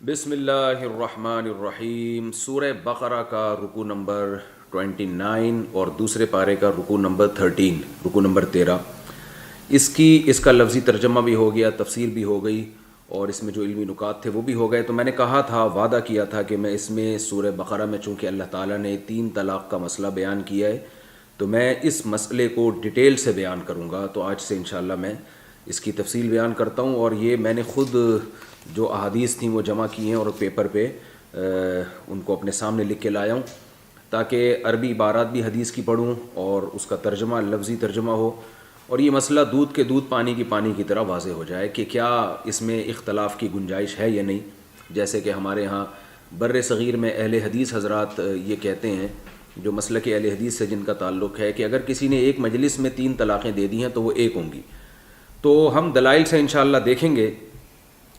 بسم اللہ الرحمن الرحیم۔ سورہ بقرہ کا رکوع نمبر 29 اور دوسرے پارے کا رکوع نمبر 13، رکوع نمبر 13۔ اس کا لفظی ترجمہ بھی ہو گیا، تفسیر بھی ہو گئی، اور اس میں جو علمی نکات تھے وہ بھی ہو گئے۔ تو میں نے کہا تھا، وعدہ کیا تھا کہ میں اس میں سورہ بقرہ میں، چونکہ اللہ تعالیٰ نے 3 طلاق کا مسئلہ بیان کیا ہے، تو میں اس مسئلے کو ڈیٹیل سے بیان کروں گا۔ تو آج سے انشاءاللہ میں اس کی تفصیل بیان کرتا ہوں، اور یہ میں نے خود جو احادیث تھیں وہ جمع کی ہیں اور پیپر پہ ان کو اپنے سامنے لکھ کے لایا ہوں، تاکہ عربی عبارات بھی حدیث کی پڑھوں اور اس کا ترجمہ، لفظی ترجمہ ہو، اور یہ مسئلہ دودھ کے دودھ پانی کی طرح واضح ہو جائے کہ کیا اس میں اختلاف کی گنجائش ہے یا نہیں۔ جیسے کہ ہمارے ہاں بر صغیر میں اہل حدیث حضرات یہ کہتے ہیں، جو مسلک اہل حدیث سے جن کا تعلق ہے، کہ اگر کسی نے ایک مجلس میں 3 طلاقیں دے دی ہیں تو وہ ایک ہوں گی۔ تو ہم دلائل سے انشاءاللہ دیکھیں گے۔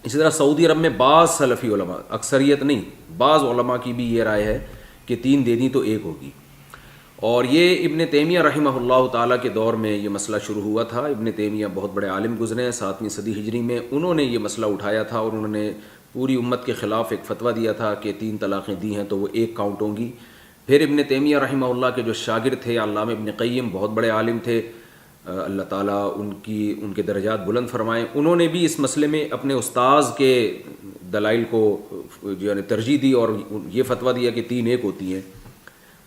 اسی طرح سعودی عرب میں بعض سلفی علماء، اکثریت نہیں، بعض علماء کی بھی یہ رائے ہے کہ 3 دے دیں تو ایک ہوگی، اور یہ ابن تیمیہ رحمہ اللہ تعالیٰ کے دور میں یہ مسئلہ شروع ہوا تھا۔ ابن تیمیہ بہت بڑے عالم گزرے ہیں 7ویں صدی ہجری میں، انہوں نے یہ مسئلہ اٹھایا تھا اور انہوں نے پوری امت کے خلاف ایک فتویٰ دیا تھا کہ 3 طلاقیں دی ہیں تو وہ ایک کاؤنٹ ہوں گی۔ پھر ابن تیمیہ رحمہ اللہ کے جو شاگرد تھے علامہ ابن قیم، بہت بڑے عالم تھے، اللہ تعالیٰ ان کے درجات بلند فرمائیں، انہوں نے بھی اس مسئلے میں اپنے استاذ کے دلائل کو یعنی ترجیح دی اور یہ فتویٰ دیا کہ 3 ایک ہوتی ہیں۔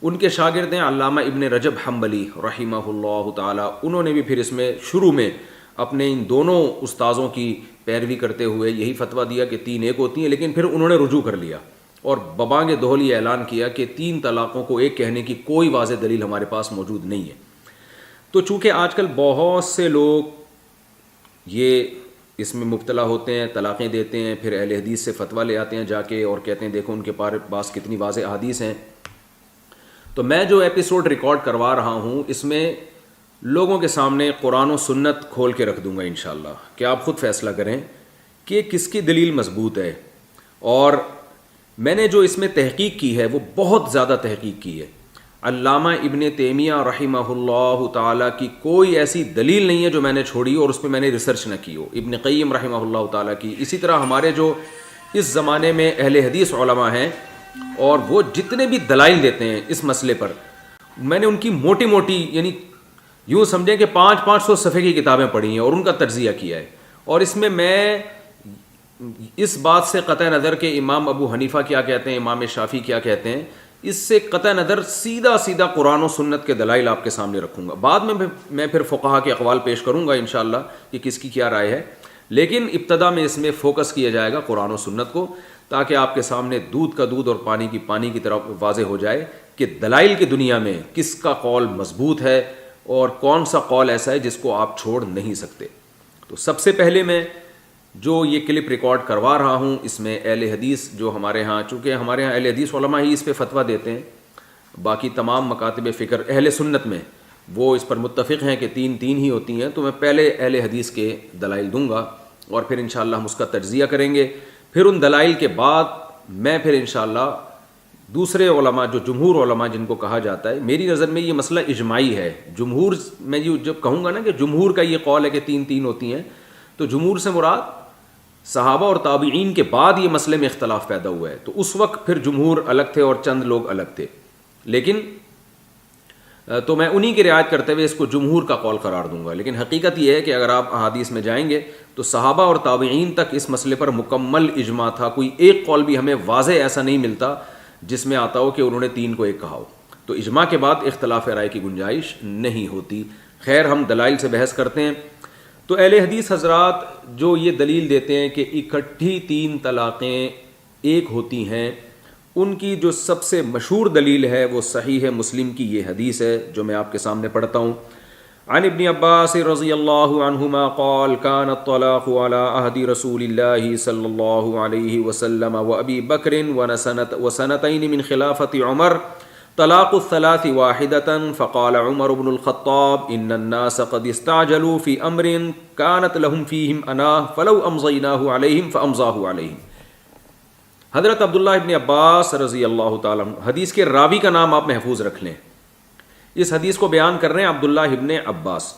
ان کے شاگرد ہیں علامہ ابن رجب حنبلی رحمہ اللہ تعالیٰ، انہوں نے بھی پھر اس میں شروع میں اپنے ان دونوں استاذوں کی پیروی کرتے ہوئے یہی فتویٰ دیا کہ 3 ایک ہوتی ہیں، لیکن پھر انہوں نے رجوع کر لیا اور ببانگ دہل یہ اعلان کیا کہ 3 طلاقوں کو ایک کہنے کی کوئی واضح دلیل ہمارے پاس موجود نہیں ہے۔ تو چونکہ آج کل بہت سے لوگ یہ اس میں مبتلا ہوتے ہیں، طلاقیں دیتے ہیں، پھر اہل حدیث سے فتویٰ لے آتے ہیں جا کے اور کہتے ہیں دیکھو ان کے پاس کتنی واضح احادیث ہیں۔ تو میں جو ایپیسوڈ ریکارڈ کروا رہا ہوں اس میں لوگوں کے سامنے قرآن و سنت کھول کے رکھ دوں گا انشاءاللہ، کہ آپ خود فیصلہ کریں کہ کس کی دلیل مضبوط ہے۔ اور میں نے جو اس میں تحقیق کی ہے وہ بہت زیادہ تحقیق کی ہے۔ علامہ ابن تیمیہ رحمہ اللہ تعالیٰ کی کوئی ایسی دلیل نہیں ہے جو میں نے چھوڑی اور اس پہ میں نے ریسرچ نہ کی ہو۔ ابن قیم رحمہ اللہ تعالیٰ کی، اسی طرح ہمارے جو اس زمانے میں اہل حدیث علماء ہیں اور وہ جتنے بھی دلائل دیتے ہیں اس مسئلے پر، میں نے ان کی موٹی موٹی یعنی یوں سمجھیں کہ 500 صفحے کی کتابیں پڑھی ہیں اور ان کا تجزیہ کیا ہے۔ اور اس میں اس بات سے قطع نظر کہ امام ابو حنیفہ کیا کہتے ہیں، امام شافعی کیا کہتے ہیں، اس سے قطع نظر سیدھا قرآن و سنت کے دلائل آپ کے سامنے رکھوں گا۔ بعد میں پھر فقہا کے اقوال پیش کروں گا انشاءاللہ کہ کس کی کیا رائے ہے، لیکن ابتدا میں اس میں فوکس کیا جائے گا قرآن و سنت کو، تاکہ آپ کے سامنے دودھ کا دودھ اور پانی کی طرف واضح ہو جائے کہ دلائل کی دنیا میں کس کا قول مضبوط ہے اور کون سا قول ایسا ہے جس کو آپ چھوڑ نہیں سکتے۔ تو سب سے پہلے میں جو یہ کلپ ریکارڈ کروا رہا ہوں اس میں اہل حدیث جو ہمارے ہاں، چونکہ ہمارے ہاں اہل حدیث علماء ہی اس پہ فتویٰ دیتے ہیں، باقی تمام مکاتب فکر اہل سنت میں وہ اس پر متفق ہیں کہ 3 ہی ہوتی ہیں۔ تو میں پہلے اہل حدیث کے دلائل دوں گا اور پھر انشاءاللہ ہم اس کا تجزیہ کریں گے۔ پھر ان دلائل کے بعد میں پھر انشاءاللہ دوسرے علماء جو جمہور علماء جن کو کہا جاتا ہے، میری نظر میں یہ مسئلہ اجماعی ہے۔ جمہور میں جب کہوں گا نا کہ جمہور کا یہ قول ہے کہ 3 ہوتی ہیں، تو جمہور سے مراد صحابہ اور تابعین کے بعد یہ مسئلے میں اختلاف پیدا ہوا ہے، تو اس وقت پھر جمہور الگ تھے اور چند لوگ الگ تھے، لیکن تو میں انہی کی رعایت کرتے ہوئے اس کو جمہور کا قول قرار دوں گا۔ لیکن حقیقت یہ ہے کہ اگر آپ احادیث میں جائیں گے تو صحابہ اور تابعین تک اس مسئلے پر مکمل اجماع تھا، کوئی ایک قول بھی ہمیں واضح ایسا نہیں ملتا جس میں آتا ہو کہ انہوں نے 3 کو ایک کہا ہو۔ تو اجماع کے بعد اختلاف رائے کی گنجائش نہیں ہوتی۔ خیر، ہم دلائل سے بحث کرتے ہیں۔ تو اہل حدیث حضرات جو یہ دلیل دیتے ہیں کہ اکٹھی 3 طلاقیں ایک ہوتی ہیں، ان کی جو سب سے مشہور دلیل ہے وہ صحیح مسلم کی یہ حدیث ہے جو میں آپ کے سامنے پڑھتا ہوں۔ عن ابن عباس رضی اللہ عنہما قال كان الطلاق على عهد رسول اللہ صلی اللہ علیہ وسلم وابی بکر وسنتين من خلافة عمر طلاق الثلاث واحدة فقال عمر بن الخطاب ان الناس قد استعجلوا في امر كانت لهم فيهم اناه فلو امضيناه عليهم فامضاه عليهم۔ حضرت عبداللہ ابن عباس رضی اللہ تعالیٰ عنہ، حدیث کے راوی کا نام آپ محفوظ رکھ لیں، اس حدیث کو بیان کر رہے ہیں عبداللہ ابن عباس۔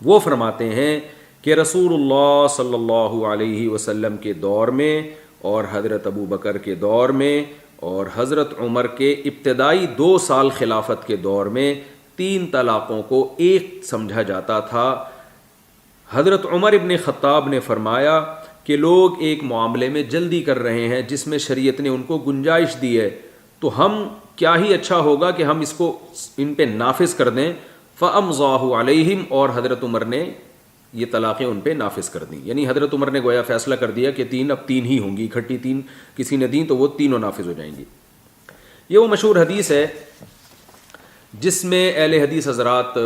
وہ فرماتے ہیں کہ رسول اللہ صلی اللہ علیہ وسلم کے دور میں اور حضرت ابو بکر کے دور میں اور حضرت عمر کے ابتدائی 2 سال خلافت کے دور میں 3 طلاقوں کو ایک سمجھا جاتا تھا۔ حضرت عمر ابن خطاب نے فرمایا کہ لوگ ایک معاملے میں جلدی کر رہے ہیں جس میں شریعت نے ان کو گنجائش دی ہے، تو ہم کیا ہی اچھا ہوگا کہ ہم اس کو ان پہ نافذ کر دیں۔ فَأَمْضَاهُ عَلَيْهِمْ، اور حضرت عمر نے یہ طلاقیں ان پہ نافذ کر دیں، یعنی حضرت عمر نے گویا فیصلہ کر دیا کہ 3 اب 3 ہی ہوں گی، اکٹھی 3 کسی نے دیں تو وہ تینوں نافذ ہو جائیں گی۔ یہ وہ مشہور حدیث ہے جس میں اہل حدیث حضرات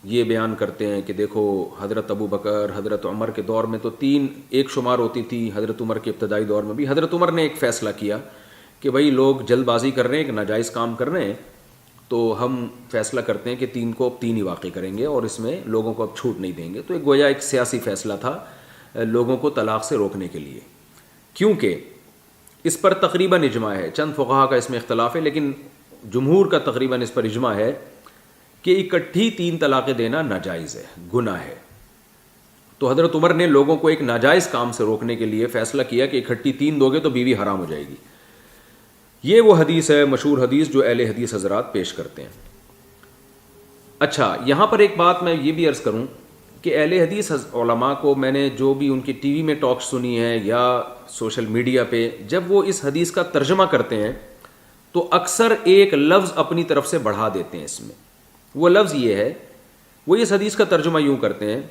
یہ بیان کرتے ہیں کہ دیکھو حضرت ابو بکر حضرت عمر کے دور میں تو 3 ایک شمار ہوتی تھی، حضرت عمر کے ابتدائی دور میں بھی حضرت عمر نے ایک فیصلہ کیا کہ بھائی لوگ جلد بازی کر رہے ہیں، کہ ناجائز کام کر رہے ہیں، تو ہم فیصلہ کرتے ہیں کہ 3 کو اب 3 ہی واقع کریں گے اور اس میں لوگوں کو اب چھوٹ نہیں دیں گے۔ تو ایک گویا ایک سیاسی فیصلہ تھا لوگوں کو طلاق سے روکنے کے لیے، کیونکہ اس پر تقریباً اجماع ہے، چند فقہا کا اس میں اختلاف ہے لیکن جمہور کا تقریباً اس پر اجماع ہے کہ اکٹھی 3 طلاقیں دینا ناجائز ہے، گناہ ہے۔ تو حضرت عمر نے لوگوں کو ایک ناجائز کام سے روکنے کے لیے فیصلہ کیا کہ اکٹھی 3 دو گے تو بیوی حرام ہو جائے گی۔ یہ وہ حدیث ہے، مشہور حدیث جو اہل حدیث حضرات پیش کرتے ہیں۔ اچھا، یہاں پر ایک بات میں یہ بھی عرض کروں کہ اہل حدیث علماء کو میں نے جو بھی ان کی ٹی وی میں ٹاک سنی ہے یا سوشل میڈیا پہ، جب وہ اس حدیث کا ترجمہ کرتے ہیں تو اکثر ایک لفظ اپنی طرف سے بڑھا دیتے ہیں۔ اس میں وہ لفظ یہ ہے، وہ اس حدیث کا ترجمہ یوں کرتے ہیں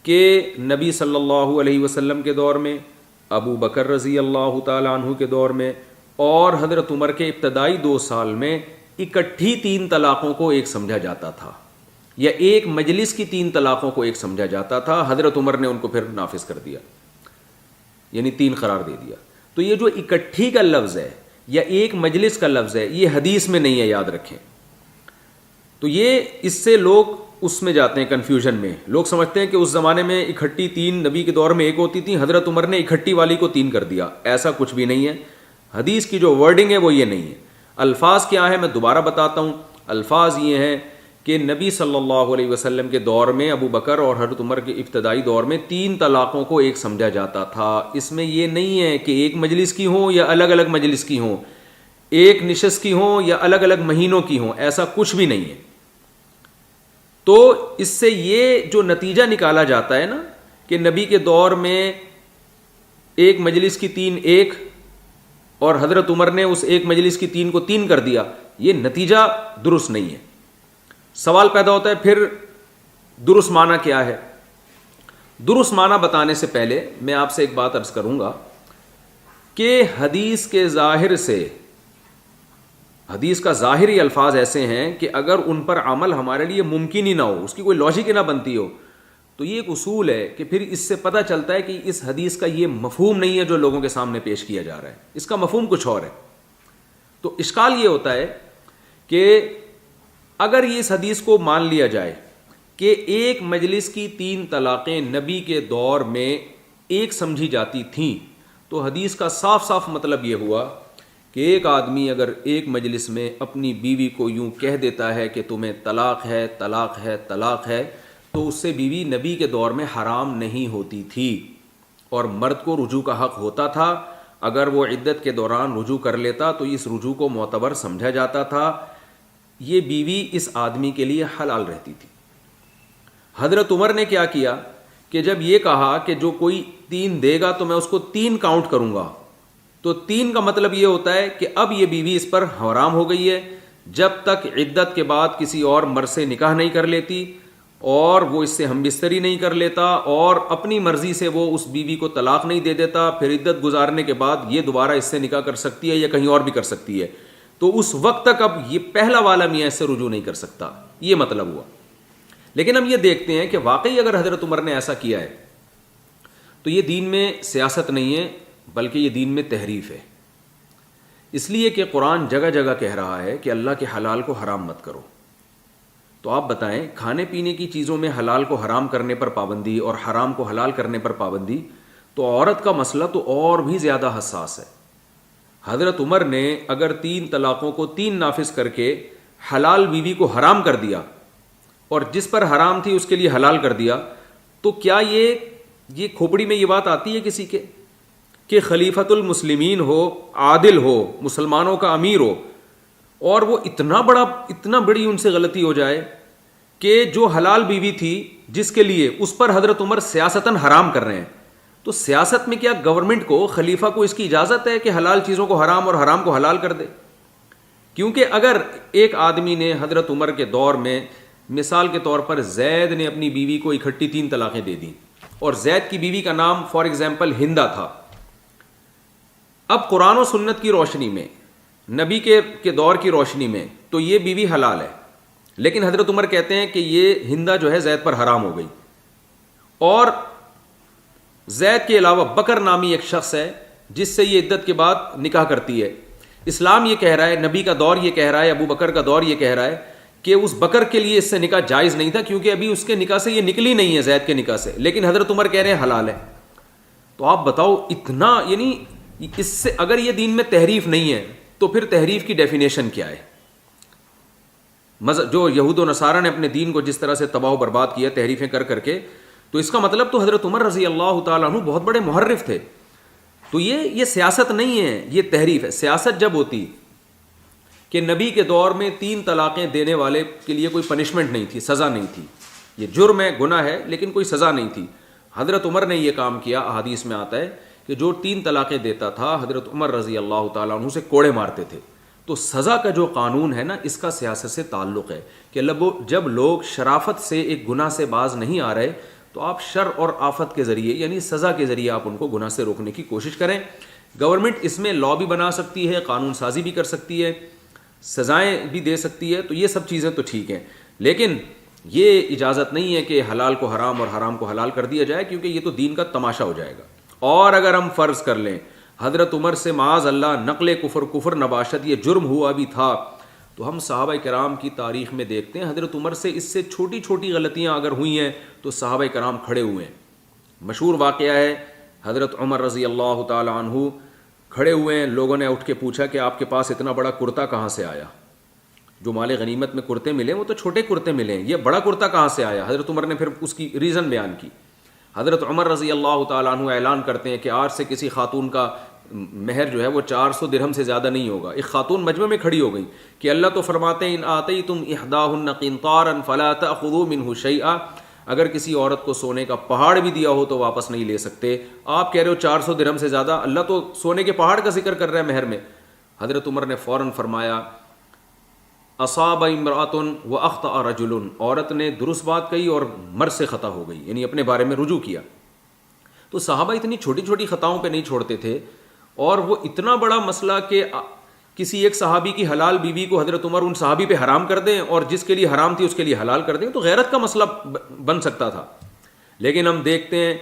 کہ نبی صلی اللہ علیہ وسلم کے دور میں، ابو بکر رضی اللہ تعالیٰ عنہ کے دور میں اور حضرت عمر کے ابتدائی 2 سال میں اکٹھی 3 طلاقوں کو ایک سمجھا جاتا تھا، یا ایک مجلس کی 3 طلاقوں کو ایک سمجھا جاتا تھا۔ حضرت عمر نے ان کو پھر نافذ کر دیا، یعنی 3 قرار دے دیا۔ تو یہ جو اکٹھی کا لفظ ہے یا ایک مجلس کا لفظ ہے، یہ حدیث میں نہیں ہے، یاد رکھیں۔ تو یہ اس سے لوگ اس میں جاتے ہیں کنفیوژن میں، لوگ سمجھتے ہیں کہ اس زمانے میں اکٹھی 3 نبی کے دور میں ایک ہوتی تھی، حضرت عمر نے اکٹھی والی کو 3 کر دیا۔ ایسا کچھ بھی نہیں ہے، حدیث کی جو ورڈنگ ہے وہ یہ نہیں ہے۔ الفاظ کیا ہے میں دوبارہ بتاتا ہوں، الفاظ یہ ہیں کہ نبی صلی اللہ علیہ وسلم کے دور میں ابو بکر اور حضرت عمر کے ابتدائی دور میں 3 طلاقوں کو ایک سمجھا جاتا تھا۔ اس میں یہ نہیں ہے کہ ایک مجلس کی ہوں یا الگ الگ مجلس کی ہوں، ایک نشست کی ہوں یا الگ الگ مہینوں کی ہوں، ایسا کچھ بھی نہیں ہے۔ تو اس سے یہ جو نتیجہ نکالا جاتا ہے نا کہ نبی کے دور میں ایک مجلس کی 3 ایک اور حضرت عمر نے اس ایک مجلس کی 3 کو 3 کر دیا، یہ نتیجہ درست نہیں ہے۔ سوال پیدا ہوتا ہے پھر درست معنی کیا ہے؟ درست معنی بتانے سے پہلے میں آپ سے ایک بات عرض کروں گا کہ حدیث کے ظاہر سے، حدیث کا ظاہری الفاظ ایسے ہیں کہ اگر ان پر عمل ہمارے لیے ممکن ہی نہ ہو، اس کی کوئی لاجک ہی نہ بنتی ہو، تو یہ ایک اصول ہے کہ پھر اس سے پتہ چلتا ہے کہ اس حدیث کا یہ مفہوم نہیں ہے جو لوگوں کے سامنے پیش کیا جا رہا ہے، اس کا مفہوم کچھ اور ہے۔ تو اشکال یہ ہوتا ہے کہ اگر یہ اس حدیث کو مان لیا جائے کہ ایک مجلس کی 3 طلاقیں نبی کے دور میں ایک سمجھی جاتی تھیں، تو حدیث کا صاف صاف مطلب یہ ہوا کہ ایک آدمی اگر ایک مجلس میں اپنی بیوی کو یوں کہہ دیتا ہے کہ تمہیں طلاق ہے طلاق ہے طلاق ہے، تو اس سے بیوی نبی کے دور میں حرام نہیں ہوتی تھی اور مرد کو رجوع کا حق ہوتا تھا۔ اگر وہ عدت کے دوران رجوع کر لیتا تو اس رجوع کو معتبر سمجھا جاتا تھا، یہ بیوی اس آدمی کے لیے حلال رہتی تھی۔ حضرت عمر نے کیا کیا کہ جب یہ کہا کہ جو کوئی 3 دے گا تو میں اس کو 3 کاؤنٹ کروں گا، تو 3 کا مطلب یہ ہوتا ہے کہ اب یہ بیوی اس پر حرام ہو گئی ہے جب تک عدت کے بعد کسی اور مرد سے نکاح نہیں کر لیتی اور وہ اس سے ہم بستری نہیں کر لیتا اور اپنی مرضی سے وہ اس بیوی کو طلاق نہیں دے دیتا، پھر عدت گزارنے کے بعد یہ دوبارہ اس سے نکاح کر سکتی ہے یا کہیں اور بھی کر سکتی ہے، تو اس وقت تک اب یہ پہلا والا میاں اس سے رجوع نہیں کر سکتا، یہ مطلب ہوا۔ لیکن ہم یہ دیکھتے ہیں کہ واقعی اگر حضرت عمر نے ایسا کیا ہے تو یہ دین میں سیاست نہیں ہے بلکہ یہ دین میں تحریف ہے، اس لیے کہ قرآن جگہ جگہ کہہ رہا ہے کہ اللہ کے حلال کو حرام مت کرو۔ تو آپ بتائیں، کھانے پینے کی چیزوں میں حلال کو حرام کرنے پر پابندی اور حرام کو حلال کرنے پر پابندی، تو عورت کا مسئلہ تو اور بھی زیادہ حساس ہے۔ حضرت عمر نے اگر 3 طلاقوں کو 3 نافذ کر کے حلال بیوی کو حرام کر دیا اور جس پر حرام تھی اس کے لیے حلال کر دیا، تو کیا یہ کھوپڑی میں یہ بات آتی ہے کسی کے کہ خلیفۃ المسلمین ہو, عادل ہو, مسلمانوں کا امیر ہو, اور وہ اتنا بڑی ان سے غلطی ہو جائے کہ جو حلال بیوی تھی جس کے لیے اس پر حضرت عمر سیاستاً حرام کر رہے ہیں, تو سیاست میں کیا گورنمنٹ کو, خلیفہ کو اس کی اجازت ہے کہ حلال چیزوں کو حرام اور حرام کو حلال کر دے؟ کیونکہ اگر ایک آدمی نے حضرت عمر کے دور میں, مثال کے طور پر زید نے اپنی بیوی کو اکٹھی 3 طلاقیں دے دیں, اور زید کی بیوی کا نام فار ایگزامپل ہندا تھا. اب قرآن و سنت کی روشنی میں, نبی کے دور کی روشنی میں تو یہ بیوی حلال ہے, لیکن حضرت عمر کہتے ہیں کہ یہ ہندا جو ہے زید پر حرام ہو گئی. اور زید کے علاوہ بکر نامی ایک شخص ہے جس سے یہ عدت کے بعد نکاح کرتی ہے. اسلام یہ کہہ رہا ہے, نبی کا دور یہ کہہ رہا ہے, ابو بکر کا دور یہ کہہ رہا ہے کہ اس بکر کے لیے اس سے نکاح جائز نہیں تھا, کیونکہ ابھی اس کے نکاح سے یہ نکلی نہیں ہے, زید کے نکاح سے, لیکن حضرت عمر کہہ رہے ہیں حلال ہے. تو آپ بتاؤ اتنا, یعنی اس سے اگر یہ دین میں تحریف نہیں ہے تو پھر تحریف کی ڈیفینیشن کیا ہے؟ جو یہود و نصارہ نے اپنے دین کو جس طرح سے تباہ و برباد کیا تحریفیں کر کے, تو اس کا مطلب تو حضرت عمر رضی اللہ تعالیٰ عنہ بہت بڑے محرف تھے. تو یہ سیاست نہیں ہے, یہ تحریف ہے. سیاست جب ہوتی کہ نبی کے دور میں 3 طلاقیں دینے والے کے لیے کوئی پنشمنٹ نہیں تھی, سزا نہیں تھی, یہ جرم ہے, گناہ ہے, لیکن کوئی سزا نہیں تھی. حضرت عمر نے یہ کام کیا. احادیث میں آتا ہے کہ جو 3 طلاقیں دیتا تھا حضرت عمر رضی اللہ تعالیٰ عنہ سے کوڑے مارتے تھے. تو سزا کا جو قانون ہے نا, اس کا سیاست سے تعلق ہے کہ جب لوگ شرافت سے ایک گناہ سے باز نہیں آ رہے تو آپ شر اور آفت کے ذریعے, یعنی سزا کے ذریعے آپ ان کو گناہ سے روکنے کی کوشش کریں. گورنمنٹ اس میں لا بھی بنا سکتی ہے, قانون سازی بھی کر سکتی ہے, سزائیں بھی دے سکتی ہے, تو یہ سب چیزیں تو ٹھیک ہیں, لیکن یہ اجازت نہیں ہے کہ حلال کو حرام اور حرام کو حلال کر دیا جائے, کیونکہ یہ تو دین کا تماشا ہو جائے گا. اور اگر ہم فرض کر لیں حضرت عمر سے معاذ اللہ نقل کفر نباشت یہ جرم ہوا بھی تھا, تو ہم صحابہ کرام کی تاریخ میں دیکھتے ہیں حضرت عمر سے اس سے چھوٹی چھوٹی غلطیاں اگر ہوئی ہیں تو صحابہ کرام کھڑے ہوئے ہیں. مشہور واقعہ ہے, حضرت عمر رضی اللہ تعالی عنہ کھڑے ہوئے ہیں, لوگوں نے اٹھ کے پوچھا کہ آپ کے پاس اتنا بڑا کرتا کہاں سے آیا؟ جو مال غنیمت میں کرتے ملے وہ تو چھوٹے کرتے ملے ہیں, یہ بڑا کرتا کہاں سے آیا؟ حضرت عمر نے پھر اس کی ریزن بیان کی. حضرت عمر رضی اللہ تعالیٰ عنہ اعلان کرتے ہیں کہ آج سے کسی خاتون کا مہر جو ہے وہ 400 درہم سے زیادہ نہیں ہوگا. ایک خاتون مجمع میں کھڑی ہو گئی کہ اللہ تو فرماتے ہیں ان آتیتم احداہن قنطارا فلا تأخذوا منہ شیئا, اگر کسی عورت کو سونے کا پہاڑ بھی دیا ہو تو واپس نہیں لے سکتے. آپ کہہ رہے ہو 400 درہم سے زیادہ, اللہ تو سونے کے پہاڑ کا ذکر کر رہا ہے مہر میں. حضرت عمر نے فوراً فرمایا اصاب امرأۃ واخطأ رجل, عورت نے درست بات کہی اور مرد سے خطا ہو گئی, یعنی اپنے بارے میں رجوع کیا. تو صحابہ اتنی چھوٹی چھوٹی خطاؤں پہ نہیں چھوڑتے تھے, اور وہ اتنا بڑا مسئلہ کہ کسی ایک صحابی کی حلال بیوی کو حضرت عمر ان صحابی پہ حرام کر دیں, اور جس کے لیے حرام تھی اس کے لیے حلال کر دیں, تو غیرت کا مسئلہ بن سکتا تھا. لیکن ہم دیکھتے ہیں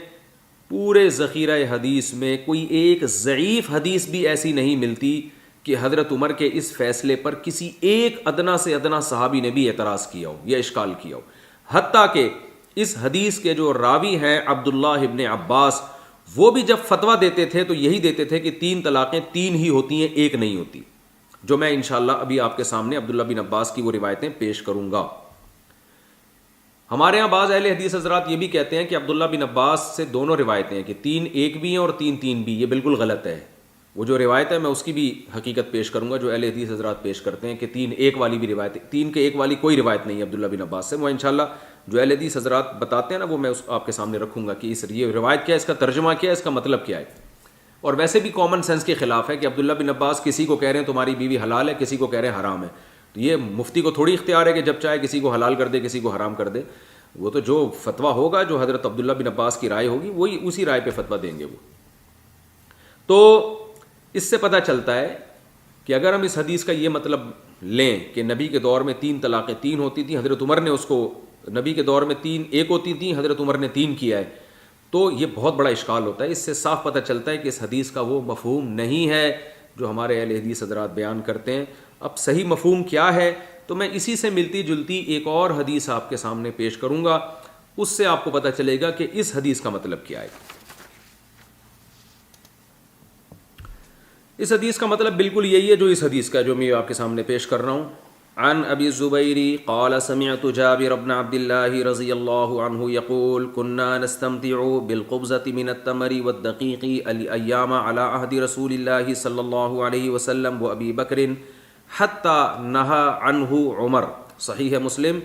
پورے ذخیرہ حدیث میں کوئی ایک ضعیف حدیث بھی ایسی نہیں ملتی کہ حضرت عمر کے اس فیصلے پر کسی ایک ادنا سے ادنا صحابی نے بھی اعتراض کیا ہو یا اشکال کیا ہو. حتیٰ کہ اس حدیث کے جو راوی ہیں عبداللہ ابن عباس, وہ بھی جب فتویٰ دیتے تھے تو یہی دیتے تھے کہ 3 طلاقیں 3 ہی ہوتی ہیں, ایک نہیں ہوتی, جو میں انشاءاللہ ابھی آپ کے سامنے عبداللہ بن عباس کی وہ روایتیں پیش کروں گا. ہمارے ہاں بعض اہل حدیث حضرات یہ بھی کہتے ہیں کہ عبداللہ بن عباس سے دونوں روایتیں ہیں کہ 3 ایک بھی ہیں اور 3 3 بھی. یہ بالکل غلط ہے. وہ جو روایت ہے میں اس کی بھی حقیقت پیش کروں گا جو اہل حدیث حضرات پیش کرتے ہیں کہ 3 ایک والی بھی روایت ہے. 3 کے ایک والی کوئی روایت نہیں ہے عبداللہ بن عباس سے. وہ انشاءاللہ جو اہل حدیث حضرات بتاتے ہیں نا, وہ میں آپ کے سامنے رکھوں گا کہ یہ روایت کیا ہے, اس کا ترجمہ کیا ہے, اس کا مطلب کیا ہے. اور ویسے بھی کامن سینس کے خلاف ہے کہ عبداللہ بن عباس کسی کو کہہ رہے ہیں تمہاری بیوی حلال ہے, کسی کو کہہ رہے ہیں حرام ہے. تو یہ مفتی کو تھوڑی اختیار ہے کہ جب چاہے کسی کو حلال کر دے کسی کو حرام کر دے. وہ تو جو فتویٰ ہوگا, جو حضرت عبداللہ بن عباس کی رائے ہوگی, وہی اسی رائے پہ فتویٰ دیں گے وہ. تو اس سے پتہ چلتا ہے کہ اگر ہم اس حدیث کا یہ مطلب لیں کہ نبی کے دور میں 3 طلاقیں 3 ہوتی تھیں, حضرت عمر نے اس کو, نبی کے دور میں 3 ایک ہوتی تھیں, حضرت عمر نے 3 کیا ہے, تو یہ بہت بڑا اشکال ہوتا ہے. اس سے صاف پتہ چلتا ہے کہ اس حدیث کا وہ مفہوم نہیں ہے جو ہمارے اہل حدیث حضرات بیان کرتے ہیں. اب صحیح مفہوم کیا ہے, تو میں اسی سے ملتی جلتی ایک اور حدیث آپ کے سامنے پیش کروں گا, اس سے آپ کو پتہ چلے گا کہ اس حدیث کا مطلب کیا ہے. اس حدیث کا مطلب بالکل یہی ہے جو اس حدیث کا جو میں آپ کے سامنے پیش کر رہا ہوں. عن ابی الزبیر قال سمعت جابر بن عبد الله رضی اللہ عنہ یقول كنا نستمتع بالقبضة من التمر والدقیق الایام على عهد رسول اللہ صلی اللہ علیہ وسلم وابی بکر حتی نہا عنہ عمر. صحیح مسلم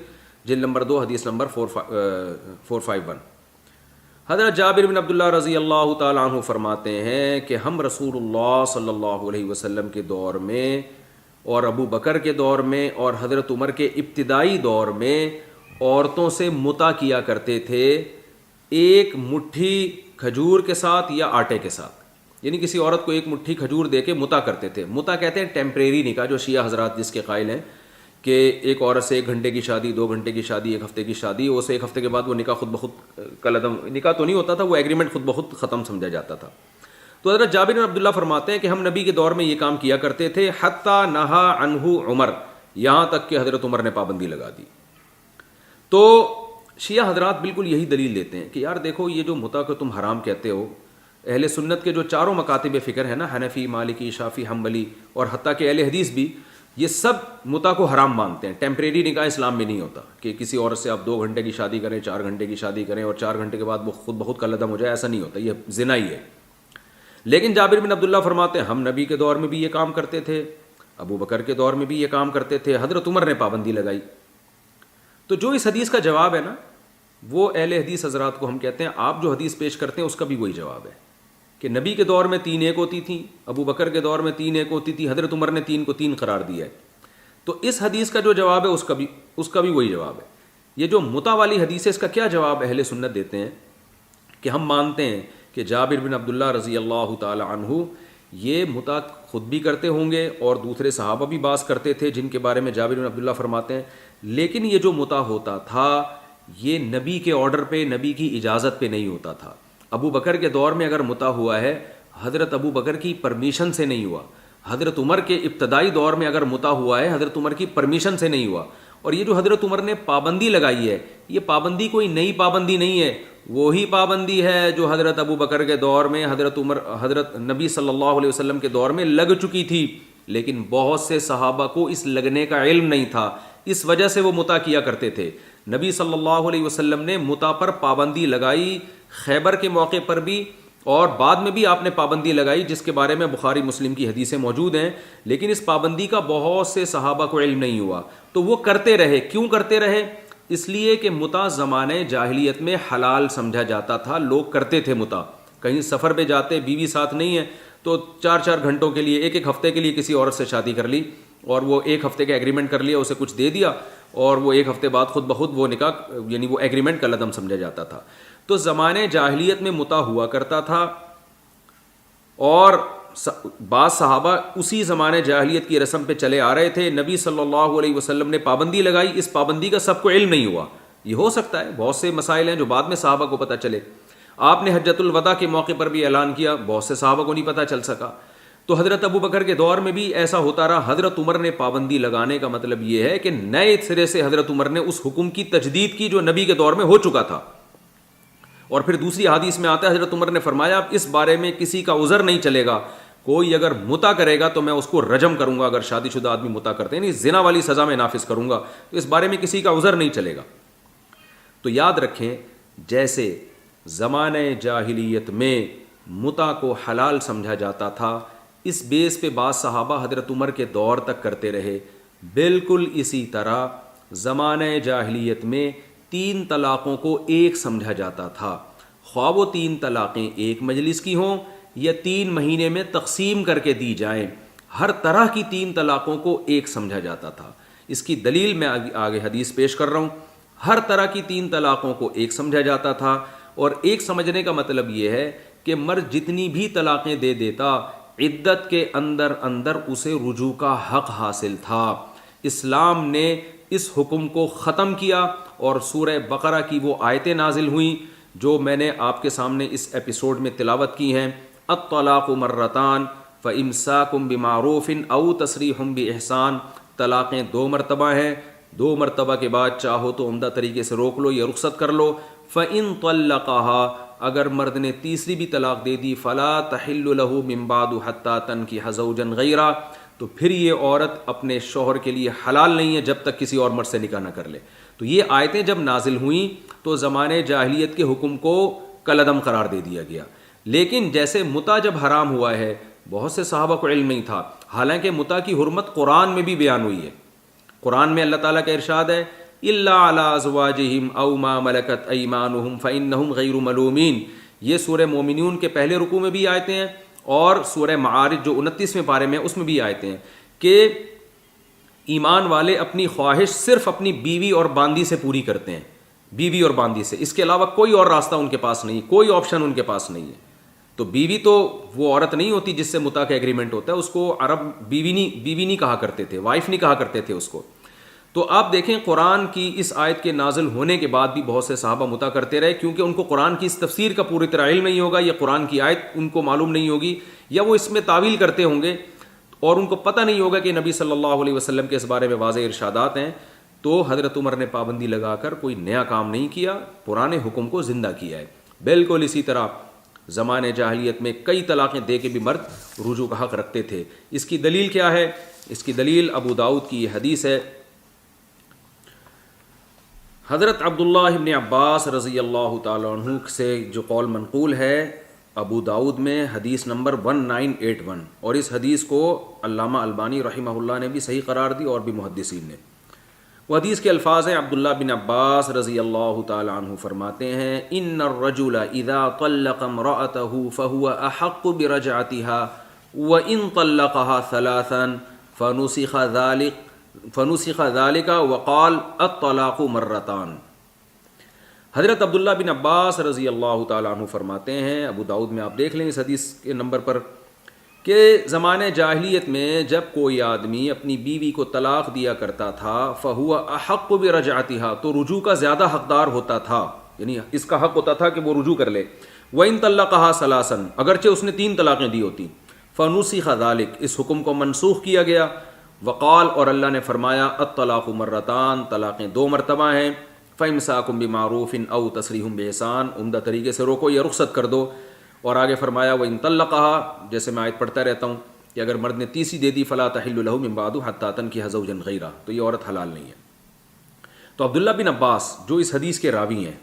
جلد نمبر 2 حدیث نمبر 451. حضرت جابر بن عبداللہ رضی اللہ تعالیٰ عنہ فرماتے ہیں کہ ہم رسول اللہ صلی اللہ علیہ وسلم کے دور میں اور ابو بکر کے دور میں اور حضرت عمر کے ابتدائی دور میں عورتوں سے متع کیا کرتے تھے ایک مٹھی کھجور کے ساتھ یا آٹے کے ساتھ. یعنی کسی عورت کو ایک مٹھی کھجور دے کے متع کرتے تھے. متع کہتے ہیں ٹیمپریری نکاح، جو شیعہ حضرات جس کے قائل ہیں کہ ایک عورت سے 1 گھنٹے کی شادی، 2 گھنٹے کی شادی، 1 ہفتے کی شادی، اسے 1 ہفتے کے بعد وہ نکاح خود بخود کالعدم، نکاح تو نہیں ہوتا تھا، وہ ایگریمنٹ خود بخود ختم سمجھا جاتا تھا. تو حضرت جابر بن عبداللہ فرماتے ہیں کہ ہم نبی کے دور میں یہ کام کیا کرتے تھے حتی نہا عنہ عمر، یہاں تک کہ حضرت عمر نے پابندی لگا دی. تو شیعہ حضرات بالکل یہی دلیل دیتے ہیں کہ یار دیکھو یہ جو متع کو تم حرام کہتے ہو، اہل سنت کے جو چاروں مکاتب فکر ہیں نا، حنفی، مالکی، شافعی، حنبلی اور حتیٰ کہ اہل حدیث بھی، یہ سب متع کو حرام مانتے ہیں. ٹیمپریری نکاح اسلام میں نہیں ہوتا کہ کسی عورت سے آپ 2 گھنٹے کی شادی کریں، 4 گھنٹے کی شادی کریں اور 4 گھنٹے کے بعد وہ خود بخود کالعدم ہو جائے، ایسا نہیں ہوتا، یہ زنا ہی ہے. لیکن جابر بن عبداللہ فرماتے ہیں ہم نبی کے دور میں بھی یہ کام کرتے تھے، ابو بکر کے دور میں بھی یہ کام کرتے تھے، حضرت عمر نے پابندی لگائی. تو جو اس حدیث کا جواب ہے نا، وہ اہل حدیث حضرات کو ہم کہتے ہیں آپ جو حدیث پیش کرتے ہیں اس کا بھی وہی جواب ہے کہ نبی کے دور میں 3 ایک ہوتی تھیں، ابو بکر کے دور میں 3 ایک ہوتی تھی، حضرت عمر نے 3 کو 3 قرار دیا ہے. تو اس حدیث کا جو جواب ہے اس کا بھی وہی جواب ہے. یہ جو متع والی حدیث ہے اس کا کیا جواب اہل سنت دیتے ہیں کہ ہم مانتے ہیں کہ جابر بن عبداللہ رضی اللہ تعالی عنہ یہ متع خود بھی کرتے ہوں گے اور دوسرے صحابہ بھی بعض کرتے تھے جن کے بارے میں جابر بن عبداللہ فرماتے ہیں، لیکن یہ جو متع ہوتا تھا یہ نبی کے آرڈر پہ، نبی کی اجازت پہ نہیں ہوتا تھا. ابو بکر کے دور میں اگر متع ہوا ہے حضرت ابو بکر کی پرمیشن سے نہیں ہوا. حضرت عمر کے ابتدائی دور میں اگر متع ہوا ہے حضرت عمر کی پرمیشن سے نہیں ہوا. اور یہ جو حضرت عمر نے پابندی لگائی ہے یہ پابندی کوئی نئی پابندی نہیں ہے، وہی پابندی ہے جو حضرت ابو بکر کے دور میں، حضرت نبی صلی اللہ علیہ وسلم کے دور میں لگ چکی تھی. لیکن بہت سے صحابہ کو اس لگنے کا علم نہیں تھا، اس وجہ سے وہ متع کیا کرتے تھے. نبی صلی اللہ علیہ وسلم نے متع پر پابندی لگائی، خیبر کے موقع پر بھی اور بعد میں بھی آپ نے پابندی لگائی، جس کے بارے میں بخاری مسلم کی حدیثیں موجود ہیں. لیکن اس پابندی کا بہت سے صحابہ کو علم نہیں ہوا تو وہ کرتے رہے. کیوں کرتے رہے؟ اس لیے کہ متع زمانے جاہلیت میں حلال سمجھا جاتا تھا، لوگ کرتے تھے متع. کہیں سفر پہ جاتے، بیوی ساتھ نہیں ہے تو 4 گھنٹوں کے لیے، 1 ہفتے کے لیے کسی عورت سے شادی کر لی اور وہ 1 ہفتے کا ایگریمنٹ کر لیا، اسے کچھ دے دیا اور وہ 1 ہفتے بعد خود بخود وہ نکاح یعنی وہ ایگریمنٹ کا لدم سمجھا جاتا تھا. تو زمانے جاہلیت میں متع ہوا کرتا تھا اور بعض صحابہ اسی زمانے جاہلیت کی رسم پہ چلے آ رہے تھے. نبی صلی اللہ علیہ وسلم نے پابندی لگائی، اس پابندی کا سب کو علم نہیں ہوا. یہ ہو سکتا ہے بہت سے مسائل ہیں جو بعد میں صحابہ کو پتہ چلے. آپ نے حجۃ الوداع کے موقع پر بھی اعلان کیا، بہت سے صحابہ کو نہیں پتہ چل سکا. تو حضرت ابو بکر کے دور میں بھی ایسا ہوتا رہا. حضرت عمر نے پابندی لگانے کا مطلب یہ ہے کہ نئے سرے سے حضرت عمر نے اس حکم کی تجدید کی جو نبی کے دور میں ہو چکا تھا. اور پھر دوسری حدیث میں آتا ہے حضرت عمر نے فرمایا اب اس بارے میں کسی کا عذر نہیں چلے گا، کوئی اگر متع کرے گا تو میں اس کو رجم کروں گا. اگر شادی شدہ آدمی متع کرتے ہیں زنا والی سزا میں نافذ کروں گا، تو اس بارے میں کسی کا عذر نہیں چلے گا. تو یاد رکھیں جیسے زمانہ جاہلیت میں متع کو حلال سمجھا جاتا تھا، اس بیس پہ بعض صحابہ حضرت عمر کے دور تک کرتے رہے. بالکل اسی طرح زمانہ جاہلیت میں 3 طلاقوں کو ایک سمجھا جاتا تھا، خواہ وہ 3 طلاقیں ایک مجلس کی ہوں یا 3 مہینے میں تقسیم کر کے دی جائیں. ہر طرح کی 3 طلاقوں کو ایک سمجھا جاتا تھا. اس کی دلیل میں آگے حدیث پیش کر رہا ہوں. ہر طرح کی 3 طلاقوں کو ایک سمجھا جاتا تھا، اور ایک سمجھنے کا مطلب یہ ہے کہ مرد جتنی بھی طلاقیں دے دیتا عدت کے اندر اسے رجوع کا حق حاصل تھا. اسلام نے اس حکم کو ختم کیا اور سورہ بقرہ کی وہ آیتیں نازل ہوئیں جو میں نے آپ کے سامنے اس ایپیسوڈ میں تلاوت کی ہیں. الطلاق مرتان فامساک بمعروف او تسریح باحسان. طلاقیں 2 مرتبہ ہیں، 2 مرتبہ کے بعد چاہو تو عمدہ طریقے سے روک لو یا رخصت کر لو. فان طلقها، اگر مرد نے تیسری بھی طلاق دے دی فلا تحل له من بعد حتى تنكح زوجا غیرہ، تو پھر یہ عورت اپنے شوہر کے لیے حلال نہیں ہے جب تک کسی اور مرد سے نکاح نہ کر لے۔ تو یہ آیتیں جب نازل ہوئیں تو زمانے جاہلیت کے حکم کو کالعدم قرار دے دیا گیا، لیکن جیسے متع جب حرام ہوا ہے بہت سے صحابہ کو علم نہیں تھا، حالانکہ متع کی حرمت قرآن میں بھی بیان ہوئی ہے۔ قرآن میں اللہ تعالیٰ کا ارشاد ہے الا علی ازواجہم او ما ملکت ایمانہم فانہم غیر ملومین، یہ سورہ مومنون کے پہلے رکوع میں بھی آیتیں ہیں اور سورہ معارج جو 29ویں پارے میں اس میں بھی آیتیں ہیں کہ ایمان والے اپنی خواہش صرف اپنی بیوی اور باندی سے پوری کرتے ہیں، بیوی اور باندی سے، اس کے علاوہ کوئی اور راستہ ان کے پاس نہیں، کوئی آپشن ان کے پاس نہیں ہے۔ تو بیوی تو وہ عورت نہیں ہوتی جس سے متع کا ایگریمنٹ ہوتا ہے، اس کو عرب بیوی نہیں کہا کرتے تھے، وائف نہیں کہا کرتے تھے اس کو۔ تو آپ دیکھیں قرآن کی اس آیت کے نازل ہونے کے بعد بھی بہت سے صحابہ متع کرتے رہے، کیونکہ ان کو قرآن کی اس تفسیر کا پوری طرح علم نہیں ہوگا، یا قرآن کی آیت ان کو معلوم نہیں ہوگی، یا وہ اس میں تعویل کرتے ہوں گے اور ان کو پتہ نہیں ہوگا کہ نبی صلی اللہ علیہ وسلم کے اس بارے میں واضح ارشادات ہیں۔ تو حضرت عمر نے پابندی لگا کر کوئی نیا کام نہیں کیا، پرانے حکم کو زندہ کیا ہے۔ بالکل اسی طرح زمانے جاہلیت میں کئی طلاقیں دے کے بھی مرد رجوع کا حق رکھتے تھے۔ اس کی دلیل کیا ہے؟ اس کی دلیل ابو داؤد کی یہ حدیث ہے، حضرت عبداللہ ابن عباس رضی اللہ تعالیٰ عنہ سے جو قول منقول ہے ابو داؤد میں حدیث نمبر 1981، اور اس حدیث کو علامہ البانی رحمہ اللہ نے بھی صحیح قرار دی اور بھی محدثین نے۔ وہ حدیث کے الفاظ ہیں، عبداللہ بن عباس رضی اللہ تعالیٰ عنہ فرماتے ہیں ان الرجل اذا طلق امرأته فهو احق برجعتها وان طلقها ثلاثا فنسخ ذلك وقال الطلاق مرتان۔ حضرت عبداللہ بن عباس رضی اللہ تعالیٰ عنہ فرماتے ہیں، ابو داؤد میں آپ دیکھ لیں اس حدیث کے نمبر پر، کہ زمانے جاہلیت میں جب کوئی آدمی اپنی بیوی کو طلاق دیا کرتا تھا فہو احق برجعتها، تو رجوع کا زیادہ حقدار ہوتا تھا، یعنی اس کا حق ہوتا تھا کہ وہ رجوع کر لے۔ وَإِن طَلَّقَهَا ثَلَاثًا، اگرچہ اس نے 3 طلاقیں دی ہوتی، فَنُسِخَ ذَلِكَ، اس حکم کو منسوخ کیا گیا۔ وقال، اور اللہ نے فرمایا الطلاق مرتان، طلاقیں 2 مرتبہ ہیں، فَإِمْسَاكٌ بِمَعْرُوفٍ أَوْ تَسْرِيحٌ بِإِحْسَان، عمدہ طریقے سے روکو یا رخصت کر دو۔ اور آگے فرمایا وَإِن طَلَّقَهَا، جیسے میں آیت پڑھتا رہتا ہوں کہ اگر مرد نے تیسری دے دی فَلَا تَحِلُّ لَهُ مِن بَعْدُ حَتَّى تَنكِحَ زَوْجًا غَيْرَهُ، تو یہ عورت حلال نہیں ہے۔ تو عبداللہ بن عباس جو اس حدیث کے راوی ہیں،